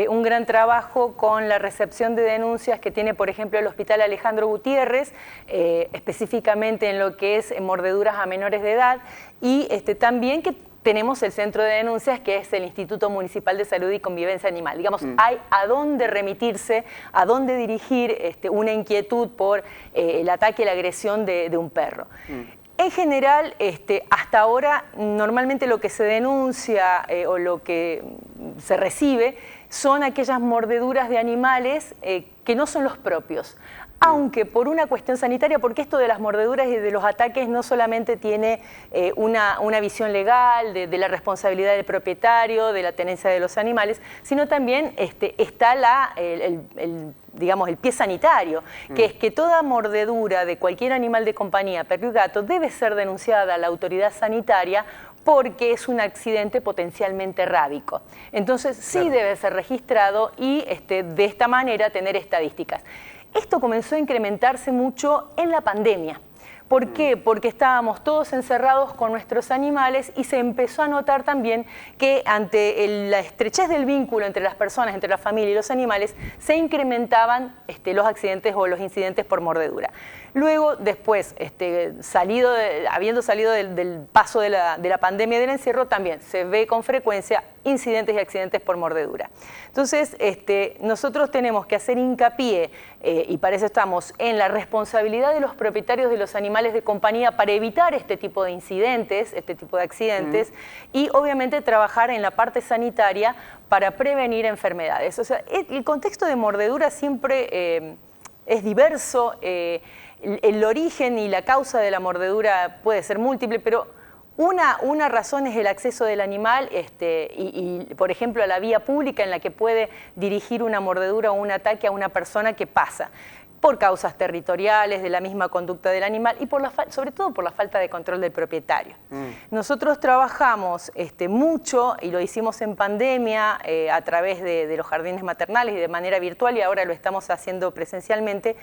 un gran trabajo con la recepción de denuncias que tiene, por ejemplo, el Hospital Alejandro Gutiérrez, específicamente en lo que es mordeduras a menores de edad, y también que tenemos el centro de denuncias, que es el Instituto Municipal de Salud y Convivencia Animal. Digamos, hay a dónde remitirse, a dónde dirigir una inquietud por el ataque y la agresión de un perro. En general, hasta ahora, normalmente lo que se denuncia o lo que se recibe son aquellas mordeduras de animales que no son los propios. Aunque por una cuestión sanitaria, porque esto de las mordeduras y de los ataques no solamente tiene una visión legal de la responsabilidad del propietario, de la tenencia de los animales, sino también está digamos, el pie sanitario, que es que toda mordedura de cualquier animal de compañía, perro y gato, debe ser denunciada a la autoridad sanitaria porque es un accidente potencialmente rábico. Entonces sí debe ser registrado y de esta manera tener estadísticas. Esto comenzó a incrementarse mucho en la pandemia. ¿Por qué? Porque estábamos todos encerrados con nuestros animales y se empezó a notar también que ante la estrechez del vínculo entre las personas, entre la familia y los animales, se incrementaban los accidentes o los incidentes por mordedura. Luego, después, habiendo salido del paso de la pandemia y del encierro, también se ve con frecuencia incidentes y accidentes por mordedura. Entonces, nosotros tenemos que hacer hincapié, y para eso estamos, en la responsabilidad de los propietarios de los animales de compañía para evitar este tipo de incidentes, este tipo de accidentes, y obviamente trabajar en la parte sanitaria para prevenir enfermedades. O sea, el contexto de mordedura siempre es diverso. El origen y la causa de la mordedura puede ser múltiple, pero una razón es el acceso del animal por ejemplo, a la vía pública en la que puede dirigir una mordedura o un ataque a una persona que pasa, por causas territoriales, de la misma conducta del animal y sobre todo por la falta de control del propietario. Nosotros trabajamos mucho, y lo hicimos en pandemia a través de los jardines maternales y de manera virtual, y ahora lo estamos haciendo presencialmente,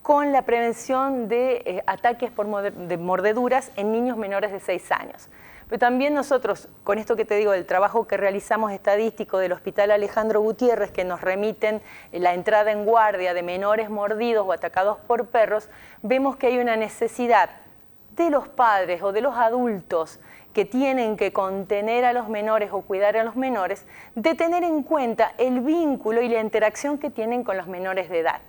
con la prevención de ataques de mordeduras en niños menores de 6 años. Pero también nosotros, con esto que te digo, del trabajo que realizamos estadístico del Hospital Alejandro Gutiérrez, que nos remiten la entrada en guardia de menores mordidos o atacados por perros, vemos que hay una necesidad de los padres o de los adultos que tienen que contener a los menores o cuidar a los menores, de tener en cuenta el vínculo y la interacción que tienen con los menores de edad.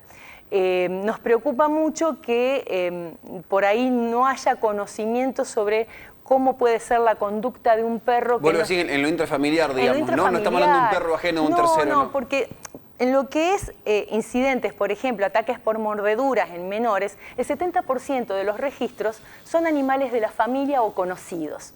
Nos preocupa mucho que por ahí no haya conocimiento sobre cómo puede ser la conducta de un perro. Vuelvo a decir, en lo intrafamiliar, digamos, ¿no? No estamos hablando de un perro ajeno a un tercero. No, porque en lo que es incidentes, por ejemplo, ataques por mordeduras en menores, el 70% de los registros son animales de la familia o conocidos.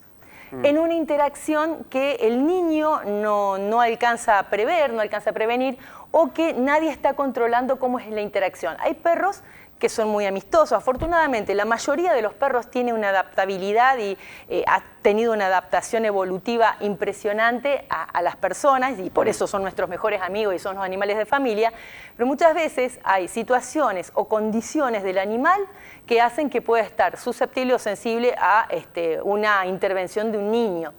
En una interacción que el niño no alcanza a prever, no alcanza a prevenir, o que nadie está controlando cómo es la interacción. Hay perros que son muy amistosos. Afortunadamente, la mayoría de los perros tiene una adaptabilidad y ha tenido una adaptación evolutiva impresionante a las personas, y por eso son nuestros mejores amigos y son los animales de familia, pero muchas veces hay situaciones o condiciones del animal que hacen que pueda estar susceptible o sensible a una intervención de un niño.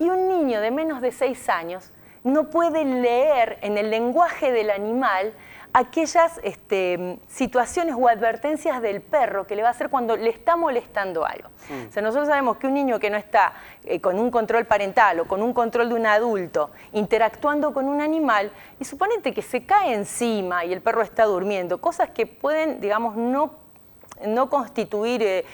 Y un niño de menos de 6 años no puede leer en el lenguaje del animal aquellas situaciones o advertencias del perro que le va a hacer cuando le está molestando algo. O sea, nosotros sabemos que un niño que no está con un control parental o con un control de un adulto interactuando con un animal, y suponete que se cae encima y el perro está durmiendo, cosas que pueden, digamos, no constituir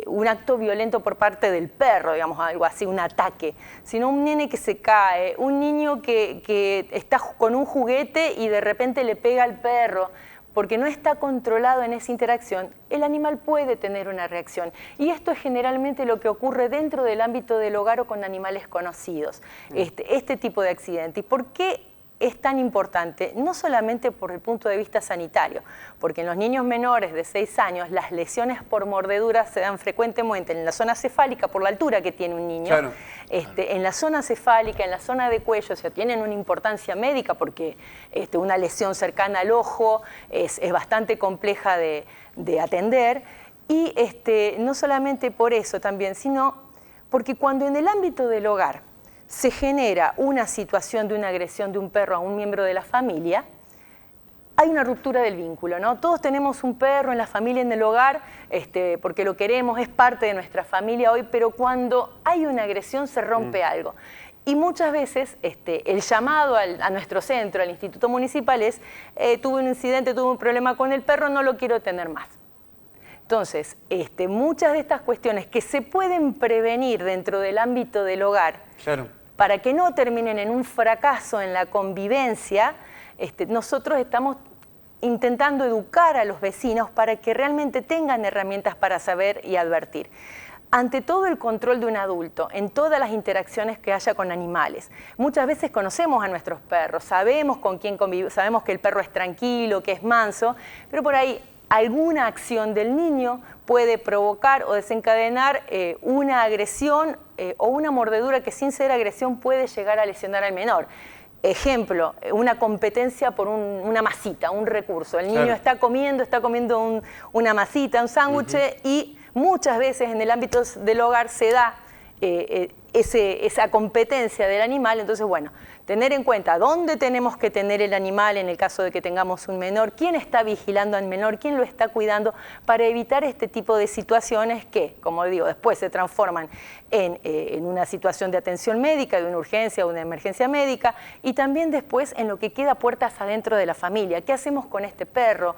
un acto violento por parte del perro, digamos, algo así, un ataque, sino un nene que se cae, un niño que está con un juguete y de repente le pega al perro. porque no está controlado en esa interacción, el animal puede tener una reacción. Y esto es generalmente lo que ocurre dentro del ámbito del hogar o con animales conocidos, este tipo de accidente. ¿Y por qué es tan importante? No solamente por el punto de vista sanitario, porque en los niños menores de 6 años las lesiones por mordeduras se dan frecuentemente en la zona cefálica por la altura que tiene un niño, claro. En la zona cefálica, en la zona de cuello, o sea, tienen una importancia médica porque una lesión cercana al ojo es bastante compleja de atender, y no solamente por eso también, sino porque cuando en el ámbito del hogar se genera una situación de una agresión de un perro a un miembro de la familia, hay una ruptura del vínculo, ¿no? Todos tenemos un perro en la familia, en el hogar, porque lo queremos, es parte de nuestra familia hoy, pero cuando hay una agresión se rompe algo. Y muchas veces el llamado a nuestro centro, al Instituto Municipal, es tuve un incidente, tuve un problema con el perro, no lo quiero tener más. Entonces, muchas de estas cuestiones que se pueden prevenir dentro del ámbito del hogar, claro, para que no terminen en un fracaso en la convivencia, nosotros estamos intentando educar a los vecinos para que realmente tengan herramientas para saber y advertir. Ante todo, el control de un adulto en todas las interacciones que haya con animales. Muchas veces conocemos a nuestros perros, sabemos con quién convivir, sabemos que el perro es tranquilo, que es manso, pero por ahí alguna acción del niño puede provocar o desencadenar una agresión o una mordedura que, sin ser agresión, puede llegar a lesionar al menor. Ejemplo, una competencia por una masita, un recurso. El niño está comiendo una masita, un sándwich, y muchas veces en el ámbito del hogar se da esa competencia del animal. Entonces, bueno, tener en cuenta dónde tenemos que tener el animal en el caso de que tengamos un menor, quién está vigilando al menor, quién lo está cuidando, para evitar este tipo de situaciones que, como digo, después se transforman en una situación de atención médica, de una urgencia o una emergencia médica, y también después en lo que queda puertas adentro de la familia. ¿Qué hacemos con este perro?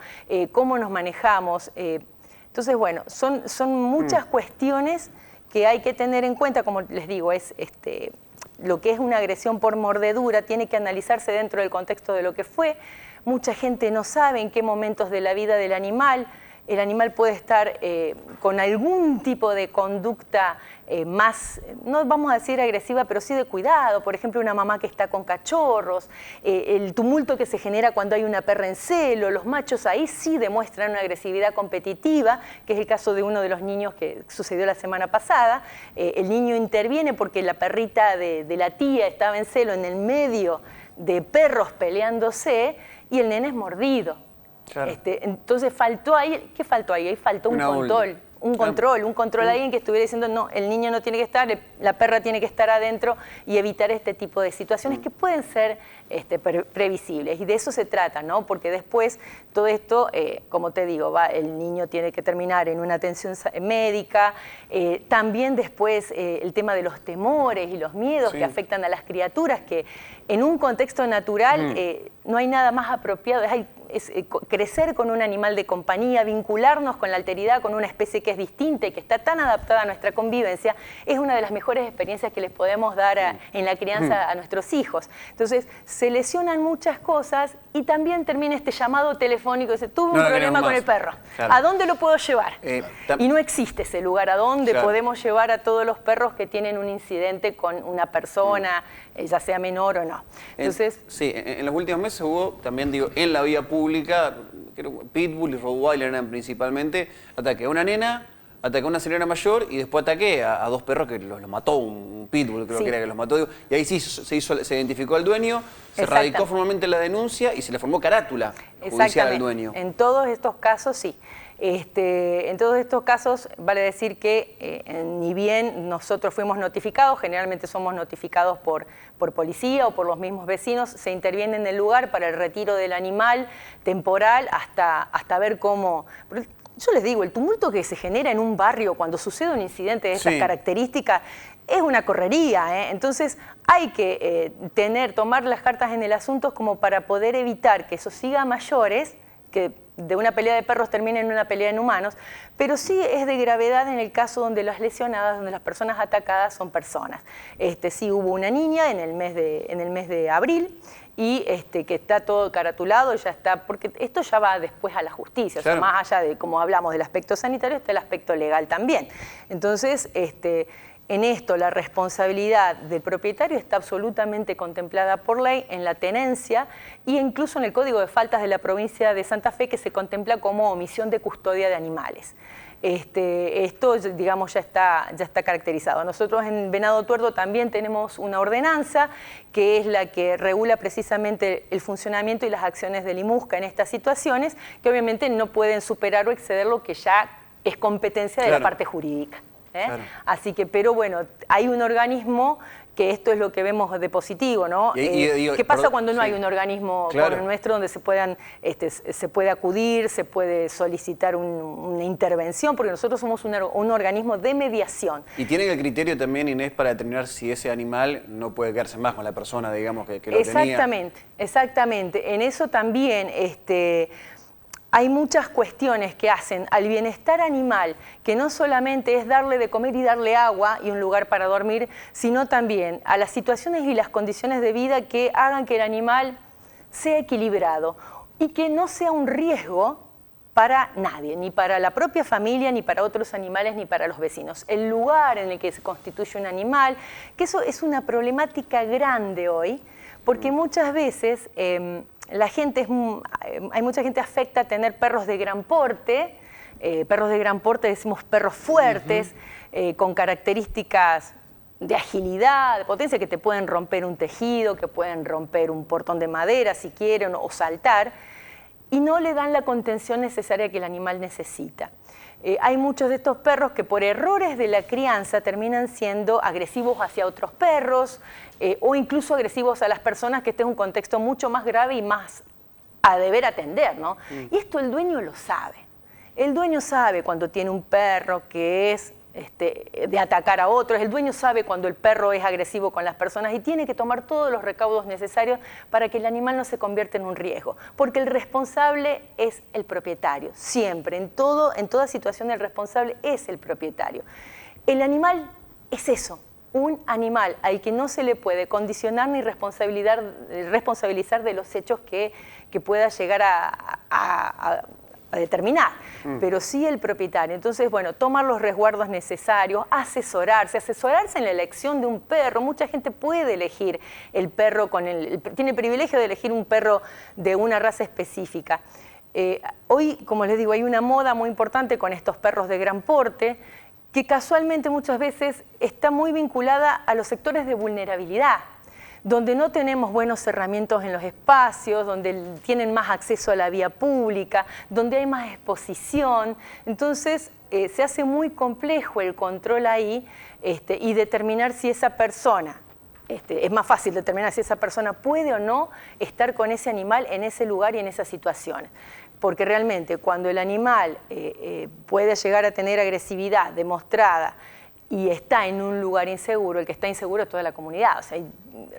¿Cómo nos manejamos? Entonces, bueno, son muchas cuestiones que hay que tener en cuenta. Como les digo, es lo que es una agresión por mordedura tiene que analizarse dentro del contexto de lo que fue. Mucha gente no sabe en qué momentos de la vida del animal el animal puede estar con algún tipo de conducta más, no vamos a decir agresiva, pero sí de cuidado. Por ejemplo, una mamá que está con cachorros, el tumulto que se genera cuando hay una perra en celo, los machos ahí sí demuestran una agresividad competitiva, que es el caso de uno de los niños que sucedió la semana pasada. El niño interviene porque la perrita de la tía estaba en celo en el medio de perros peleándose y el nene es mordido. Claro. Entonces faltó ahí, ¿qué faltó ahí? Ahí faltó un control. Un control, alguien que estuviera diciendo, no, el niño no tiene que estar, la perra tiene que estar adentro, y evitar este tipo de situaciones que pueden ser previsibles. Y de eso se trata, ¿no? Porque después todo esto, como te digo, el niño tiene que terminar en una atención médica. También después el tema de los temores y los miedos que afectan a las criaturas, que en un contexto natural no hay nada más apropiado, es crecer con un animal de compañía, vincularnos con la alteridad, con una especie que es distinta y que está tan adaptada a nuestra convivencia, es una de las mejores experiencias que les podemos dar en la crianza a nuestros hijos. Entonces, se lesionan muchas cosas y también termina este llamado telefónico, dice, tuve un problema con el perro, claro. ¿A dónde lo puedo llevar? Y no existe ese lugar a dónde podemos llevar a todos los perros que tienen un incidente con una persona, ya sea menor o no. Entonces, en los últimos meses hubo también, digo, en la vía pública, creo, Pitbull y Rottweiler eran principalmente, ataque a una nena, ataque a una señora mayor y después ataque a dos perros que los mató, un Pitbull creo que era que los mató. Y ahí sí se identificó al dueño, se radicó formalmente la denuncia y se le formó carátula judicial al dueño. En todos estos casos sí. En todos estos casos vale decir que ni bien nosotros fuimos notificados, generalmente somos notificados por policía o por los mismos vecinos, se interviene en el lugar para el retiro del animal temporal hasta ver cómo... Yo les digo, el tumulto que se genera en un barrio cuando sucede un incidente de estas características es una correría, Entonces hay que tomar las cartas en el asunto como para poder evitar que eso siga a mayores que de una pelea de perros termine en una pelea en humanos, pero sí es de gravedad en el caso donde las lesionadas, donde las personas atacadas son personas. Sí hubo una niña en el mes de abril y que está todo caratulado, ya está, porque esto ya va después a la justicia, claro. O sea, más allá de, como hablamos, del aspecto sanitario, está el aspecto legal también. Entonces, en esto la responsabilidad del propietario está absolutamente contemplada por ley en la tenencia e incluso en el Código de Faltas de la provincia de Santa Fe, que se contempla como omisión de custodia de animales. Esto, digamos, ya está caracterizado. Nosotros en Venado Tuerto también tenemos una ordenanza que es la que regula precisamente el funcionamiento y las acciones del IMUSCA en estas situaciones, que obviamente no pueden superar o exceder lo que ya es competencia de la parte jurídica. Claro. Así que, pero bueno, hay un organismo que esto es lo que vemos de positivo, ¿no? ¿Qué pasa cuando no hay un organismo como el nuestro donde se puede acudir, se puede solicitar una intervención? Porque nosotros somos un organismo de mediación. Y tienen el criterio también, Inés, para determinar si ese animal no puede quedarse más con la persona, digamos, que lo tenía. Exactamente. En eso también hay muchas cuestiones que hacen al bienestar animal, que no solamente es darle de comer y darle agua y un lugar para dormir, sino también a las situaciones y las condiciones de vida que hagan que el animal sea equilibrado y que no sea un riesgo para nadie, ni para la propia familia, ni para otros animales, ni para los vecinos. El lugar en el que se constituye un animal, que eso es una problemática grande hoy, porque muchas veces hay mucha gente afecta a tener perros de gran porte. Perros de gran porte decimos perros fuertes, con características de agilidad, de potencia, que te pueden romper un tejido, que pueden romper un portón de madera si quieren, o saltar, y no le dan la contención necesaria que el animal necesita. Hay muchos de estos perros que por errores de la crianza terminan siendo agresivos hacia otros perros o incluso agresivos a las personas, que este es un contexto mucho más grave y más a deber atender, ¿no? Y esto el dueño lo sabe. El dueño sabe cuando tiene un perro que es de atacar a otros, el dueño sabe cuando el perro es agresivo con las personas y tiene que tomar todos los recaudos necesarios para que el animal no se convierta en un riesgo, porque el responsable es el propietario, siempre, en toda situación el responsable es el propietario. El animal es eso, un animal al que no se le puede condicionar ni responsabilizar de los hechos que pueda llegar a determinar, pero sí el propietario. Entonces, bueno, tomar los resguardos necesarios, asesorarse en la elección de un perro. Mucha gente puede elegir el perro, tiene el privilegio de elegir un perro de una raza específica. Hoy, como les digo, hay una moda muy importante con estos perros de gran porte, que casualmente muchas veces está muy vinculada a los sectores de vulnerabilidad, donde no tenemos buenos cerramientos en los espacios, donde tienen más acceso a la vía pública, donde hay más exposición. Entonces, se hace muy complejo el control ahí y determinar si esa persona, es más fácil determinar si esa persona puede o no estar con ese animal en ese lugar y en esa situación. Porque realmente cuando el animal puede llegar a tener agresividad demostrada y está en un lugar inseguro, el que está inseguro es toda la comunidad. O sea,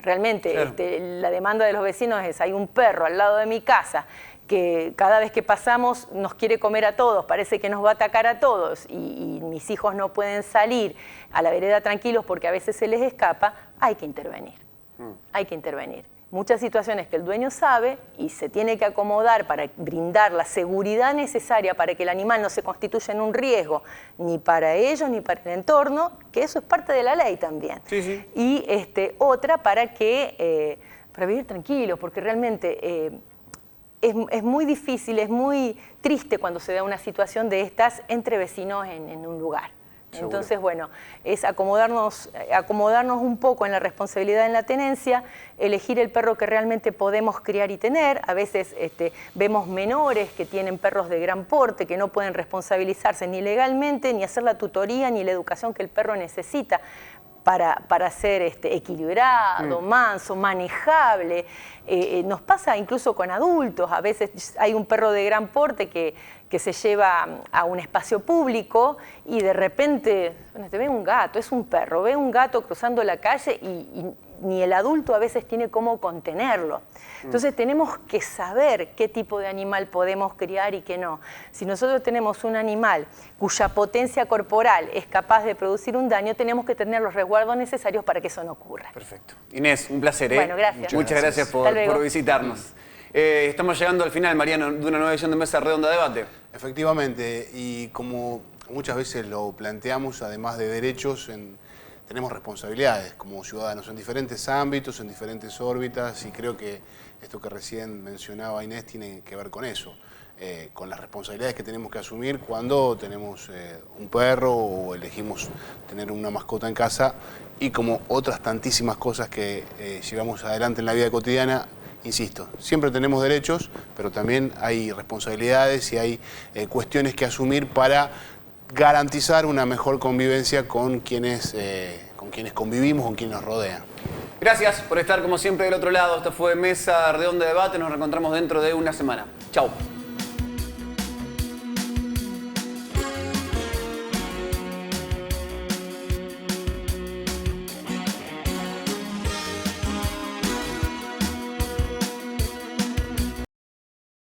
realmente claro. La demanda de los vecinos es, hay un perro al lado de mi casa que cada vez que pasamos nos quiere comer a todos, parece que nos va a atacar a todos y mis hijos no pueden salir a la vereda tranquilos porque a veces se les escapa, hay que intervenir. Hay que intervenir. Muchas situaciones que el dueño sabe y se tiene que acomodar para brindar la seguridad necesaria para que el animal no se constituya en un riesgo, ni para ellos ni para el entorno, que eso es parte de la ley también. Sí, sí. Y otra para vivir tranquilos, porque realmente es muy difícil, es muy triste cuando se da una situación de estas entre vecinos en un lugar. Seguro. Entonces, bueno, es acomodarnos un poco en la responsabilidad en la tenencia, elegir el perro que realmente podemos criar y tener. A veces vemos menores que tienen perros de gran porte, que no pueden responsabilizarse ni legalmente, ni hacer la tutoría, ni la educación que el perro necesita para ser equilibrado, manso, manejable. Nos pasa incluso con adultos. A veces hay un perro de gran porte que se lleva a un espacio público y de repente ve un gato, es un perro, ve un gato cruzando la calle y ni el adulto a veces tiene cómo contenerlo. Entonces tenemos que saber qué tipo de animal podemos criar y qué no. Si nosotros tenemos un animal cuya potencia corporal es capaz de producir un daño, tenemos que tener los resguardos necesarios para que eso no ocurra. Perfecto. Inés, un placer. Bueno, gracias. Muchas gracias por visitarnos. Estamos llegando al final, Mariano, de una nueva edición de Mesa Redonda Debate. Efectivamente, y como muchas veces lo planteamos, además de derechos, tenemos responsabilidades como ciudadanos en diferentes ámbitos, en diferentes órbitas, y creo que esto que recién mencionaba Inés tiene que ver con eso, con las responsabilidades que tenemos que asumir cuando tenemos un perro o elegimos tener una mascota en casa, y como otras tantísimas cosas que llevamos adelante en la vida cotidiana. Insisto, siempre tenemos derechos, pero también hay responsabilidades y hay cuestiones que asumir para garantizar una mejor convivencia con quienes convivimos, con quienes nos rodean. Gracias por estar como siempre del otro lado. Esto fue Mesa Redonda Debate. Nos reencontramos dentro de una semana. Chau.